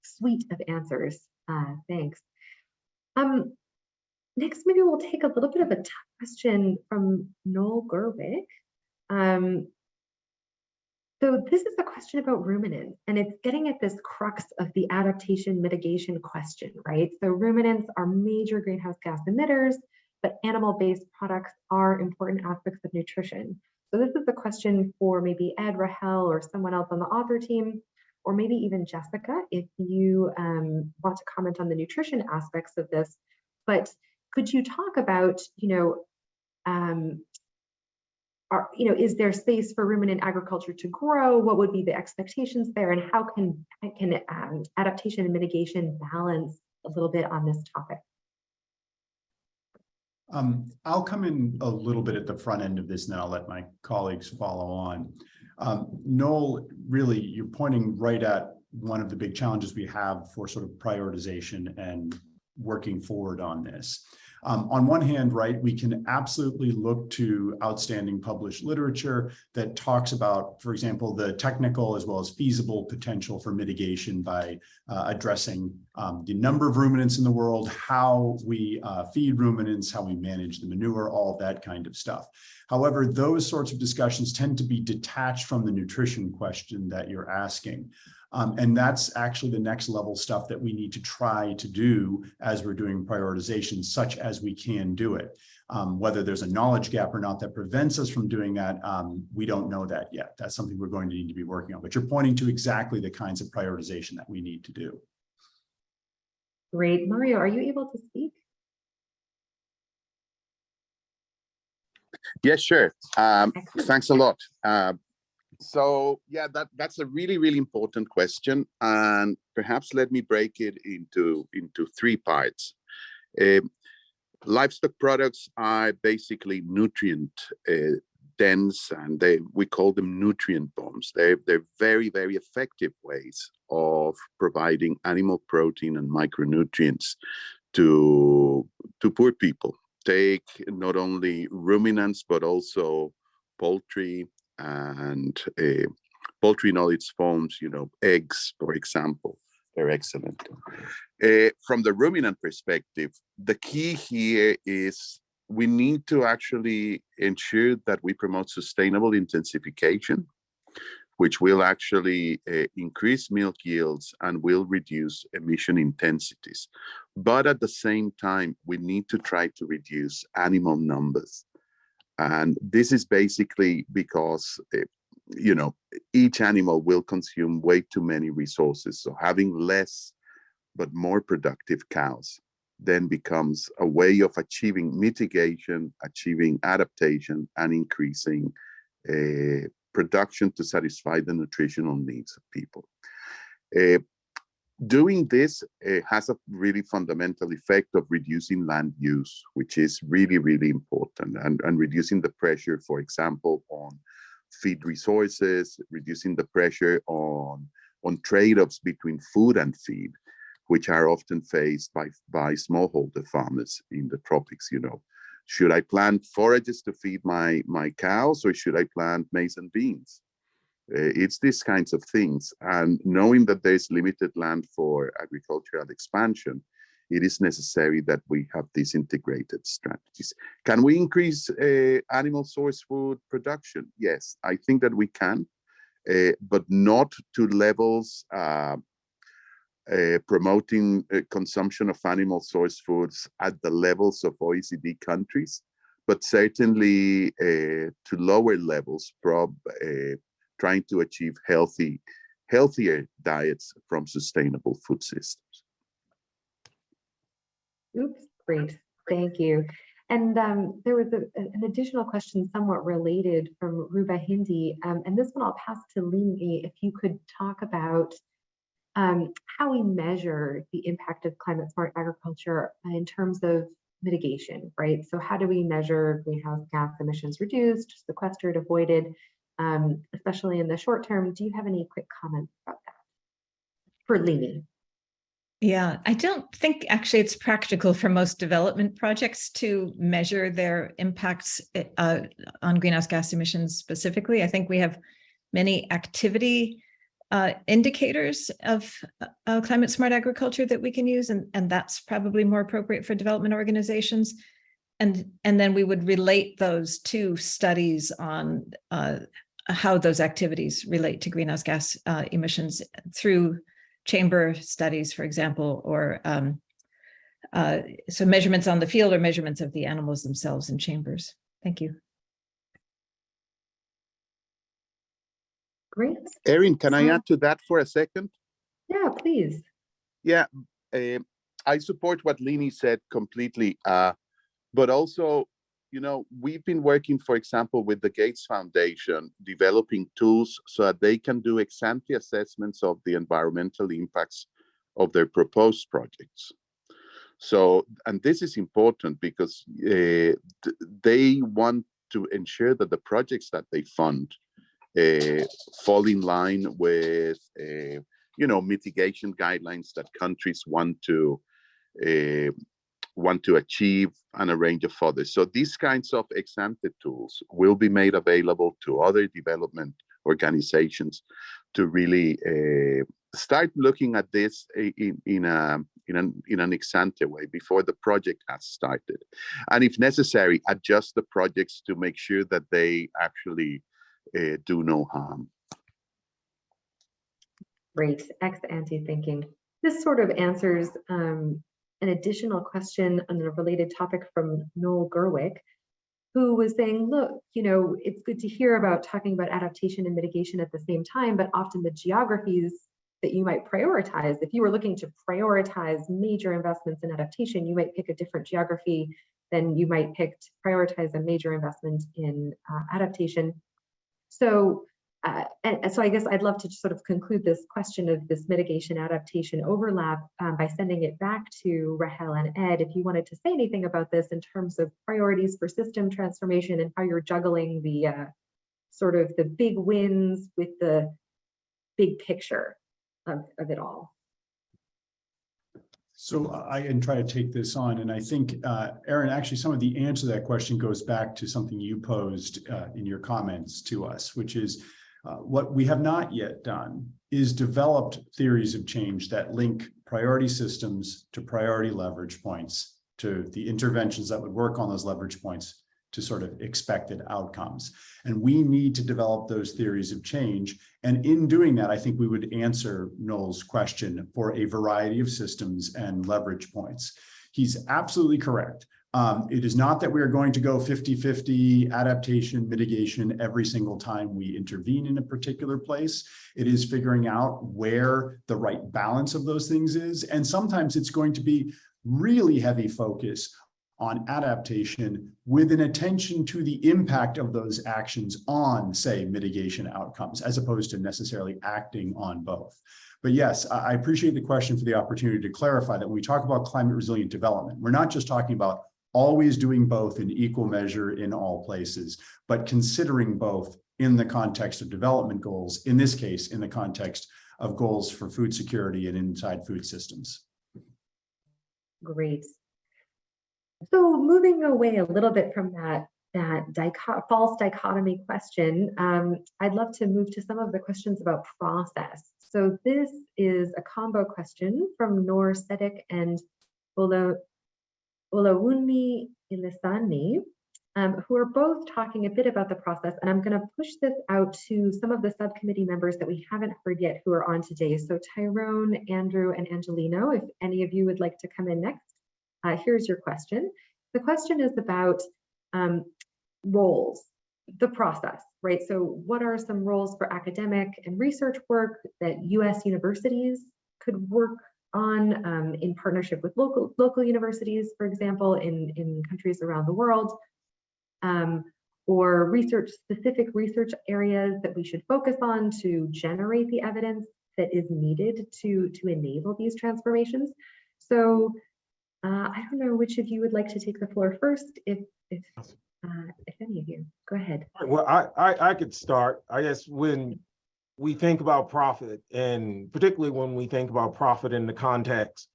suite of answers. Thanks. Next, maybe we'll take a little bit of a question from Noel Gerwick. So this is a question about ruminants, and it's getting at this crux of the adaptation mitigation question, right? So ruminants are major greenhouse gas emitters, but animal-based products are important aspects of nutrition. So this is a question for maybe Ed, Rahel, or someone else on the author team, or maybe even Jessica, if you want to comment on the nutrition aspects of this. But could you talk about, is there space for ruminant agriculture to grow? What would be the expectations there, and how can adaptation and mitigation balance a little bit on this topic? I'll come in a little bit at the front end of this, and then I'll let my colleagues follow on. Noel, really, you're pointing right at one of the big challenges we have for sort of prioritization and working forward on this. On one hand, right, we can absolutely look to outstanding published literature that talks about, for example, the technical as well as feasible potential for mitigation by addressing the number of ruminants in the world, how we feed ruminants, how we manage the manure, all of that kind of stuff. However, those sorts of discussions tend to be detached from the nutrition question that you're asking. And that's actually the next level stuff that we need to try to do as we're doing prioritization, such as we can do it. Whether there's a knowledge gap or not that prevents us from doing that, we don't know that yet. That's something we're going to need to be working on. But you're pointing to exactly the kinds of prioritization that we need to do. Great. Mario, are you able to speak? Yes, sure. Thanks a lot. So yeah, that's a really, really important question. And perhaps let me break it into three parts. Livestock products are basically nutrient dense, and we call them nutrient bombs. They're very, very effective ways of providing animal protein and micronutrients to poor people. Take not only ruminants, but also poultry and poultry in all its forms, eggs, for example. They're excellent. From the ruminant perspective, the key here is we need to actually ensure that we promote sustainable intensification, which will actually increase milk yields and will reduce emission intensities. But at the same time, we need to try to reduce animal numbers. And this is basically because, each animal will consume way too many resources. So having less but more productive cows then becomes a way of achieving mitigation, achieving adaptation, and increasing production to satisfy the nutritional needs of people. Doing this has a really fundamental effect of reducing land use, which is really, really important, and reducing the pressure, for example, on feed resources, reducing the pressure on trade-offs between food and feed, which are often faced by smallholder farmers in the tropics. Should I plant forages to feed my cows, or should I plant maize and beans? It's these kinds of things. And knowing that there's limited land for agricultural expansion, it is necessary that we have these integrated strategies. Can we increase animal source food production? Yes, I think that we can, but not to levels promoting consumption of animal source foods at the levels of OECD countries, but certainly to lower levels, trying to achieve healthier diets from sustainable food systems. Oops, great, thank you. And there was an additional question somewhat related from Ruba Hindi, and this one I'll pass to Lini. If you could talk about how we measure the impact of climate smart agriculture in terms of mitigation, right? So how do we measure greenhouse gas emissions reduced, sequestered, avoided, especially in the short term? Do you have any quick comments about that for Lini? Yeah, I don't think actually it's practical for most development projects to measure their impacts on greenhouse gas emissions specifically. I think we have many activity indicators of climate smart agriculture that we can use, and that's probably more appropriate for development organizations. And then we would relate those to studies on how those activities relate to greenhouse gas emissions through chamber studies, for example, or so measurements on the field or measurements of the animals themselves in chambers. Thank you. Great. Erin, can I add to that for a second? Yeah, please. Yeah, I support what Lini said completely, but also, you know, we've been working, for example, with the Gates Foundation, developing tools so that they can do ex-ante assessments of the environmental impacts of their proposed projects. So, and this is important because they want to ensure that the projects that they fund fall in line with, you know, mitigation guidelines that countries want to achieve, and a range of others. So these kinds of ex-ante tools will be made available to other development organizations to really start looking at this in an ex-ante way before the project has started, and if necessary, adjust the projects to make sure that they actually do no harm. Great, ex-ante thinking. This sort of answers an additional question on a related topic from Noel Gerwick, who was saying, look, you know, it's good to hear about talking about adaptation and mitigation at the same time, but often the geographies that you might prioritize, if you were looking to prioritize major investments in adaptation, you might pick a different geography than you might pick to prioritize a major investment in adaptation. So, and so I guess I'd love to just sort of conclude this question of this mitigation adaptation overlap by sending it back to Rahel and Ed, if you wanted to say anything about this in terms of priorities for system transformation and how you're juggling the sort of the big wins with the big picture of it all. So I can try to take this on, and I think, Erin, actually some of the answer to that question goes back to something you posed in your comments to us, which is what we have not yet done is developed theories of change that link priority systems to priority leverage points, to the interventions that would work on those leverage points, to sort of expected outcomes. And we need to develop those theories of change. And in doing that, I think we would answer Noel's question for a variety of systems and leverage points. He's absolutely correct. It is not that we are going to go 50-50 adaptation, mitigation every single time we intervene in a particular place. It is figuring out where the right balance of those things is. And sometimes it's going to be really heavy focus on adaptation with an attention to the impact of those actions on, say, mitigation outcomes, as opposed to necessarily acting on both. But yes, I appreciate the question for the opportunity to clarify that when we talk about climate resilient development, we're not just talking about always doing both in equal measure in all places, but considering both in the context of development goals, in this case, in the context of goals for food security and inside food systems. Great. So moving away a little bit from that false dichotomy question, I'd love to move to some of the questions about process. So this is a combo question from Noor Sedik and Olawunmi Ilisani, who are both talking a bit about the process. And I'm going to push this out to some of the subcommittee members that we haven't heard yet who are on today. So Tyrone, Andrew, and Angelino, if any of you would like to come in next. Here's your question. The question is about roles, the process, right? So what are some roles for academic and research work that US universities could work on in partnership with local universities, for example, in countries around the world, or specific research areas that we should focus on to generate the evidence that is needed to enable these transformations. So I don't know which of you would like to take the floor first, if any of you, go ahead. Well, I could start. I guess when we think about profit, and particularly when we think about profit in the context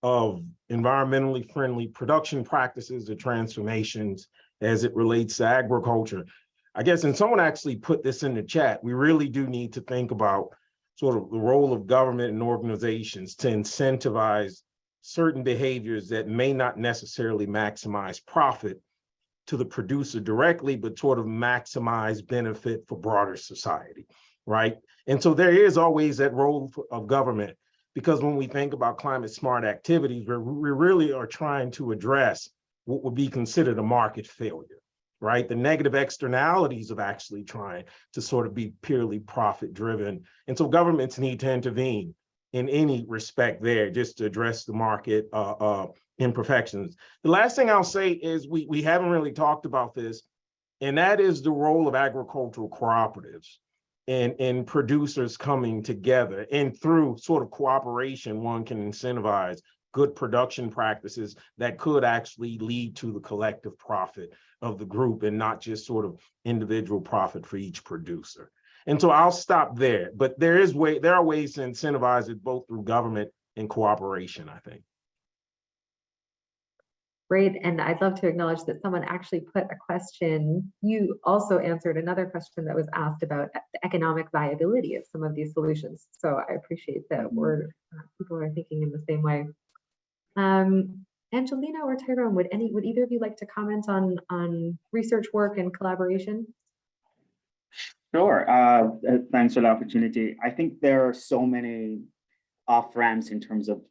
of environmentally friendly production practices or transformations as it relates to agriculture, I guess, and someone actually put this in the chat, we really do need to think about sort of the role of government and organizations to incentivize certain behaviors that may not necessarily maximize profit to the producer directly, but sort of maximize benefit for broader society, right? And so there is always that role of government, because when we think about climate smart activities, we really are trying to address what would be considered a market failure, right? The negative externalities of actually trying to sort of be purely profit driven. And so governments need to intervene in any respect there, just to address the market imperfections. The last thing I'll say is we haven't really talked about this, and that is the role of agricultural cooperatives and producers coming together. And through sort of cooperation, one can incentivize good production practices that could actually lead to the collective profit of the group and not just sort of individual profit for each producer. And so I'll stop there, but there are ways to incentivize it both through government and cooperation, I think. Great, and I'd love to acknowledge that someone actually put a question. You also answered another question that was asked about the economic viability of some of these solutions. So I appreciate that people are thinking in the same way. Angelina or Tyrone, would either of you like to comment on research work and collaboration? Sure. Thanks for the opportunity. I think there are so many off-ramps in terms of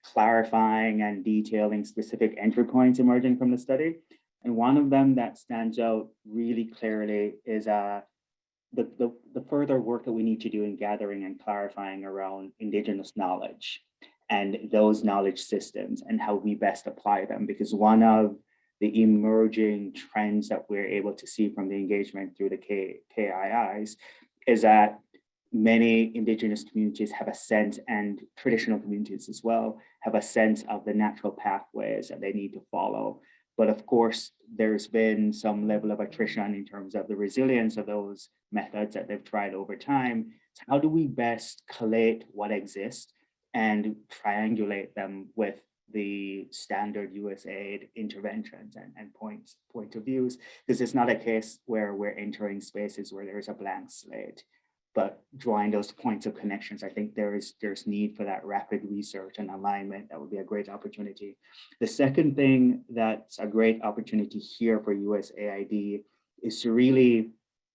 clarifying and detailing specific entry points emerging from the study. And one of them that stands out really clearly is the further work that we need to do in gathering and clarifying around Indigenous knowledge and those knowledge systems and how we best apply them. Because one of the emerging trends that we're able to see from the engagement through the KIIs is that many Indigenous communities have a sense, and traditional communities as well, have a sense of the natural pathways that they need to follow. But of course, there's been some level of attrition in terms of the resilience of those methods that they've tried over time. So how do we best collate what exists and triangulate them with the standard USAID interventions and point of views? Because it's not a case where we're entering spaces where there's a blank slate, but drawing those points of connections. I think there's need for that rapid research and alignment. That would be a great opportunity. The second thing that's a great opportunity here for USAID is to really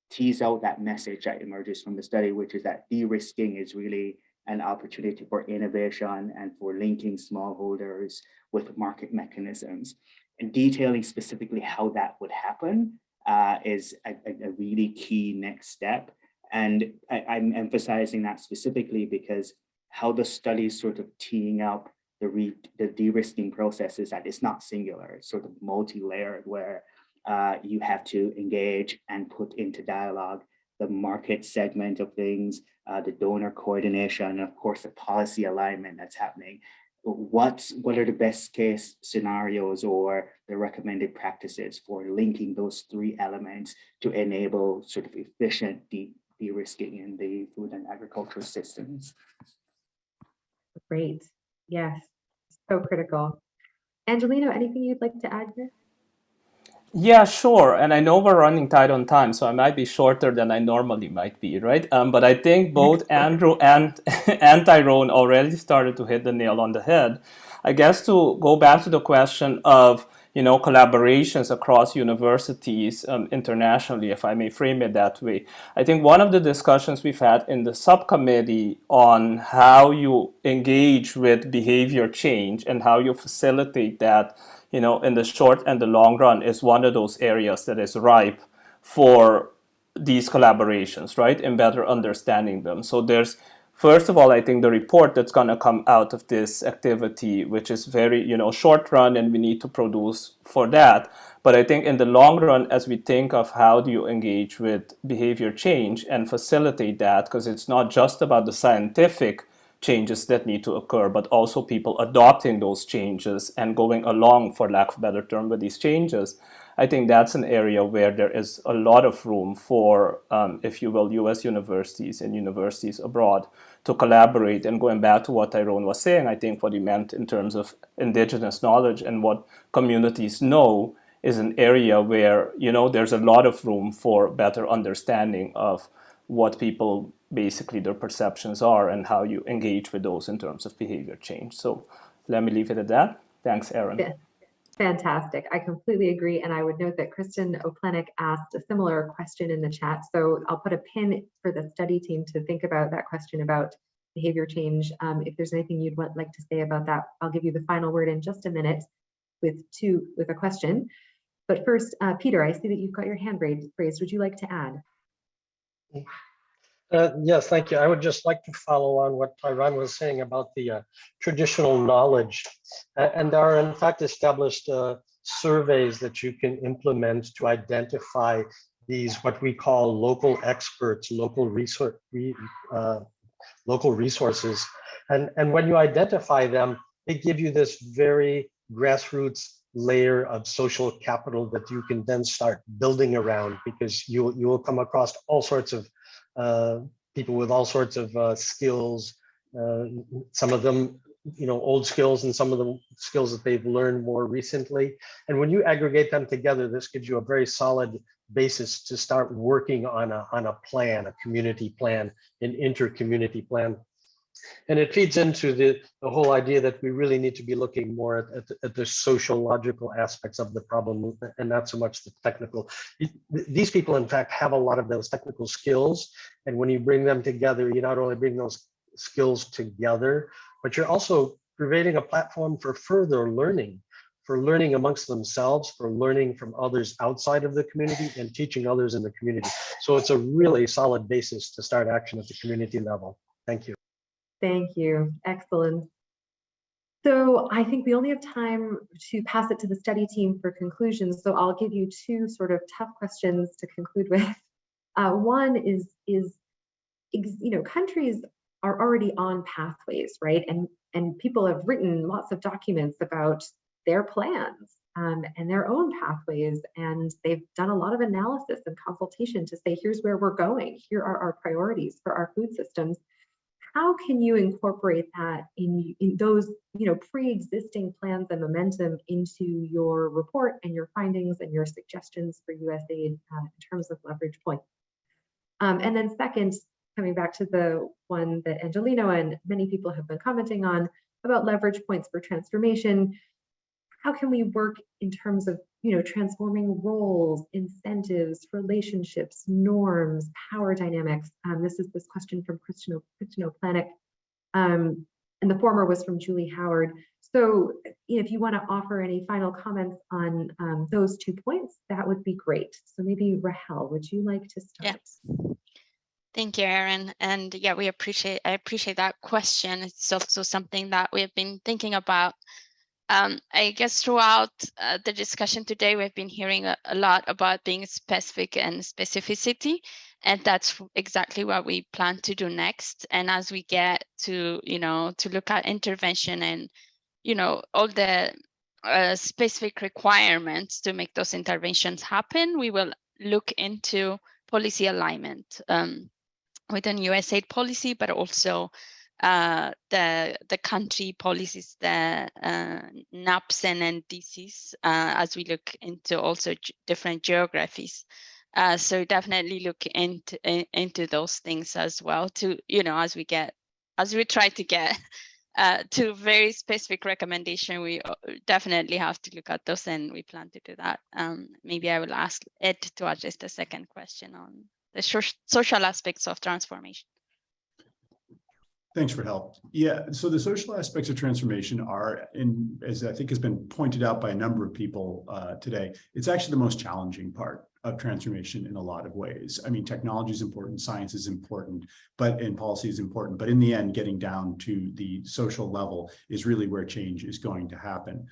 tease out that message that emerges from the study, which is that de-risking is really an opportunity for innovation and for linking smallholders with market mechanisms. And detailing specifically how that would happen is a really key next step. And I'm emphasizing that specifically because how the study is sort of teeing up the de-risking process is that it's not singular, it's sort of multi-layered, where you have to engage and put into dialogue the market segment of things, the donor coordination, and of course, the policy alignment that's happening. What are the best case scenarios or the recommended practices for linking those three elements to enable sort of efficient de-risking in the food and agricultural systems? Great, yes, so critical. Angelina, anything you'd like to add here? Yeah, sure. And I know we're running tight on time, so I might be shorter than I normally might be, right? But I think both Andrew and Tyrone already started to hit the nail on the head. I guess to go back to the question of, collaborations across universities internationally, if I may frame it that way. I think one of the discussions we've had in the subcommittee on how you engage with behavior change and how you facilitate that in the short and the long run is one of those areas that is ripe for these collaborations, right? And better understanding them. So there's, first of all, I think the report that's going to come out of this activity, which is very, short run, and we need to produce for that. But I think in the long run, as we think of how do you engage with behavior change and facilitate that, because it's not just about the scientific changes that need to occur, but also people adopting those changes and going along, for lack of a better term, with these changes. I think that's an area where there is a lot of room for, if you will, US universities and universities abroad to collaborate. And going back to what Tyrone was saying, I think what he meant in terms of indigenous knowledge and what communities know is an area where, there's a lot of room for better understanding of what people, basically their perceptions are and how you engage with those in terms of behavior change. So let me leave it at that. Thanks, Aaron. Yeah. Fantastic. I completely agree. And I would note that Kristen Oplenik asked a similar question in the chat. So I'll put a pin for the study team to think about that question about behavior change. If there's anything you'd like to say about that, I'll give you the final word in just a minute with a question. But first, Peter, I see that you've got your hand raised. Would you like to add? Yes, thank you. I would just like to follow on what Tyrone was saying about the traditional knowledge. And there are in fact established surveys that you can implement to identify these, what we call local experts, local resources. And when you identify them, they give you this very grassroots layer of social capital that you can then start building around, because you will come across all sorts of people with all sorts of skills, some of them, old skills, and some of the skills that they've learned more recently. And when you aggregate them together, this gives you a very solid basis to start working on a plan, a community plan, an inter-community plan. And it feeds into the whole idea that we really need to be looking more at the sociological aspects of the problem and not so much the technical. These people, in fact, have a lot of those technical skills. And when you bring them together, you not only bring those skills together, but you're also creating a platform for further learning, for learning amongst themselves, for learning from others outside of the community and teaching others in the community. So it's a really solid basis to start action at the community level. Thank you. Thank you. Excellent. So I think we only have time to pass it to the study team for conclusions. So I'll give you two sort of tough questions to conclude with. One is countries are already on pathways, right? And people have written lots of documents about their plans and their own pathways. And they've done a lot of analysis and consultation to say, here's where we're going. Here are our priorities for our food systems. How can you incorporate that in those pre-existing plans and momentum into your report and your findings and your suggestions for USAID in terms of leverage points? And then second, coming back to the one that Angelino and many people have been commenting on about leverage points for transformation, how can we work in terms of transforming roles, incentives, relationships, norms, power dynamics? This is this question from Kristen Oplenik, and the former was from Julie Howard. So if you want to offer any final comments on those 2 points, that would be great. So maybe Rahel, would you like to start? Yeah. Thank you, Erin. And yeah, I appreciate that question. It's also something that we have been thinking about. I guess throughout the discussion today, we've been hearing a lot about being specific and specificity, and that's exactly what we plan to do next. And as we get to, to look at intervention and, all the specific requirements to make those interventions happen, we will look into policy alignment within USAID policy, but also the country policies, the NAPs and NDCs, as we look into also different geographies. So definitely look into those things as well to, as we try to get to very specific recommendation, we definitely have to look at those, and we plan to do that. Maybe I will ask Ed to address the second question on the social aspects of transformation. Thanks for help. Yeah, so the social aspects of transformation are, as I think has been pointed out by a number of people today, it's actually the most challenging part of transformation in a lot of ways. I mean, technology is important, science is important, and policy is important, but in the end, getting down to the social level is really where change is going to happen.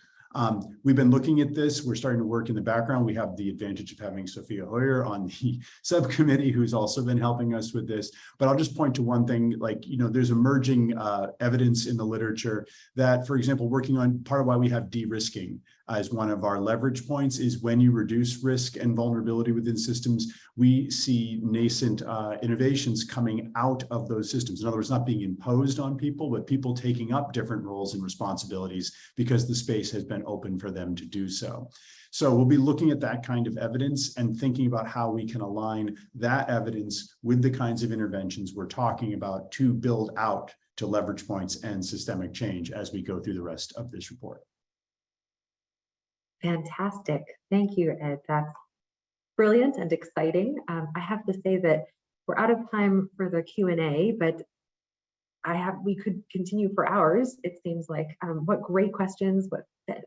We've been looking at this. We're starting to work in the background. We have the advantage of having Sophia Hoyer on the subcommittee, who's also been helping us with this. But I'll just point to one thing, like, there's emerging evidence in the literature that, for example, working on part of why we have de-risking as one of our leverage points is when you reduce risk and vulnerability within systems, we see nascent innovations coming out of those systems. In other words, not being imposed on people, but people taking up different roles and responsibilities because the space has been open for them to do so. So we'll be looking at that kind of evidence and thinking about how we can align that evidence with the kinds of interventions we're talking about to build out to leverage points and systemic change as we go through the rest of this report. Fantastic. Thank you, Ed. That's brilliant and exciting. I have to say that we're out of time for the Q&A, but we could continue for hours, it seems like. What great questions, what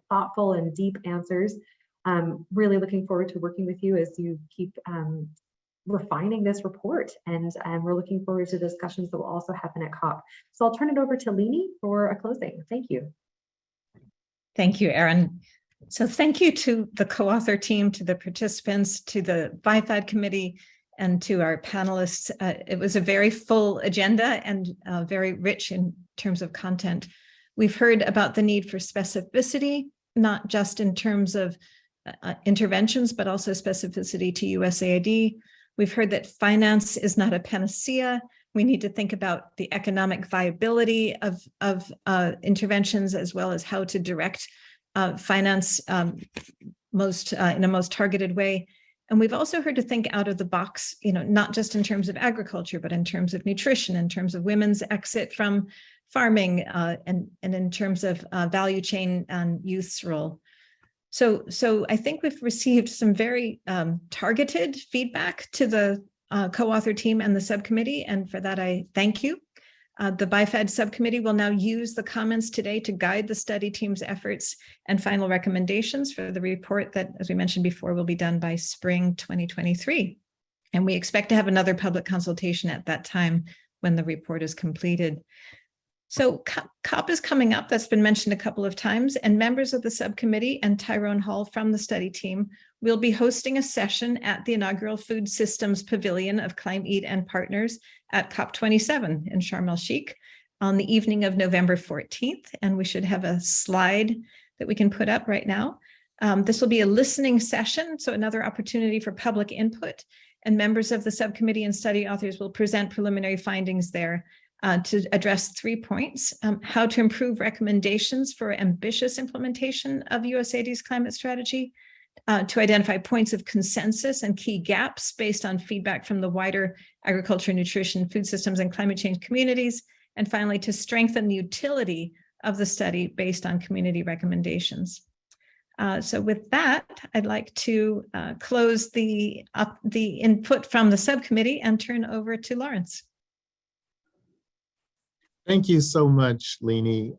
thoughtful and deep answers. Really looking forward to working with you as you keep refining this report, and we're looking forward to discussions that will also happen at COP. So I'll turn it over to Lini for a closing. Thank you. Thank you, Erin. So thank you to the co-author team, to the participants, to the BIFAD committee, and to our panelists. It was a very full agenda and very rich in terms of content. We've heard about the need for specificity, not just in terms of interventions, but also specificity to USAID. We've heard that finance is not a panacea. We need to think about the economic viability of interventions, as well as how to direct finance in a most targeted way. And we've also heard to think out of the box, not just in terms of agriculture, but in terms of nutrition, in terms of women's exit from farming, and in terms of value chain and youth's role. So I think we've received some very targeted feedback to the co-author team and the subcommittee, and for that I thank you. The BIFAD subcommittee will now use the comments today to guide the study team's efforts and final recommendations for the report that, as we mentioned before, will be done by spring 2023. And we expect to have another public consultation at that time when the report is completed. So COP is coming up, that's been mentioned a couple of times, and members of the subcommittee and Tyrone Hall from the study team will be hosting a session at the inaugural Food Systems Pavilion of Climb, Eat, and Partners at COP27 in Sharm el-Sheikh on the evening of November 14th. And we should have a slide that we can put up right now. This will be a listening session, so another opportunity for public input, and members of the subcommittee and study authors will present preliminary findings there to address 3 points: how to improve recommendations for ambitious implementation of USAID's climate strategy, to identify points of consensus and key gaps based on feedback from the wider agriculture, nutrition, food systems, and climate change communities, and finally, to strengthen the utility of the study based on community recommendations. So with that, I'd like to close the input from the subcommittee and turn over to Lawrence. Thank you so much, Lini.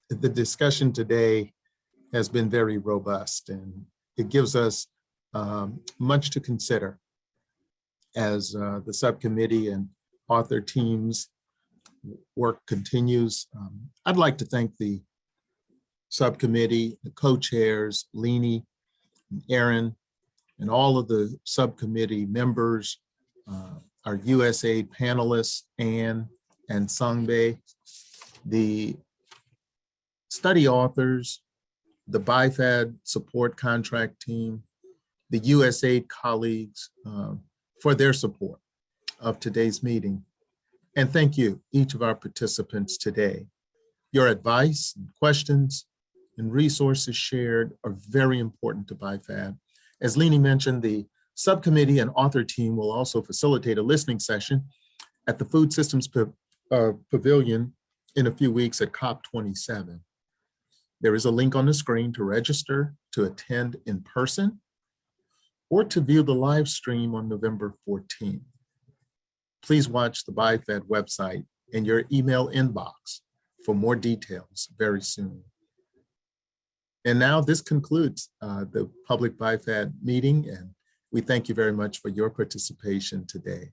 The discussion today has been very robust, and it gives us much to consider as the subcommittee and author teams work continues. I'd like to thank the subcommittee, the co-chairs, Lini, Erin, and all of the subcommittee members, our USAID panelists, Anne and Sangbe, the study authors, the BIFAD support contract team, the USAID colleagues for their support of today's meeting. And thank you, each of our participants today. Your advice, questions, and resources shared are very important to BIFAD. As Lini mentioned, the subcommittee and author team will also facilitate a listening session at the Food Systems Pavilion in a few weeks at COP27. There is a link on the screen to register to attend in person or to view the live stream on November 14th. Please watch the BIFAD website in your email inbox for more details very soon. And now this concludes the public BIFAD meeting, and we thank you very much for your participation today.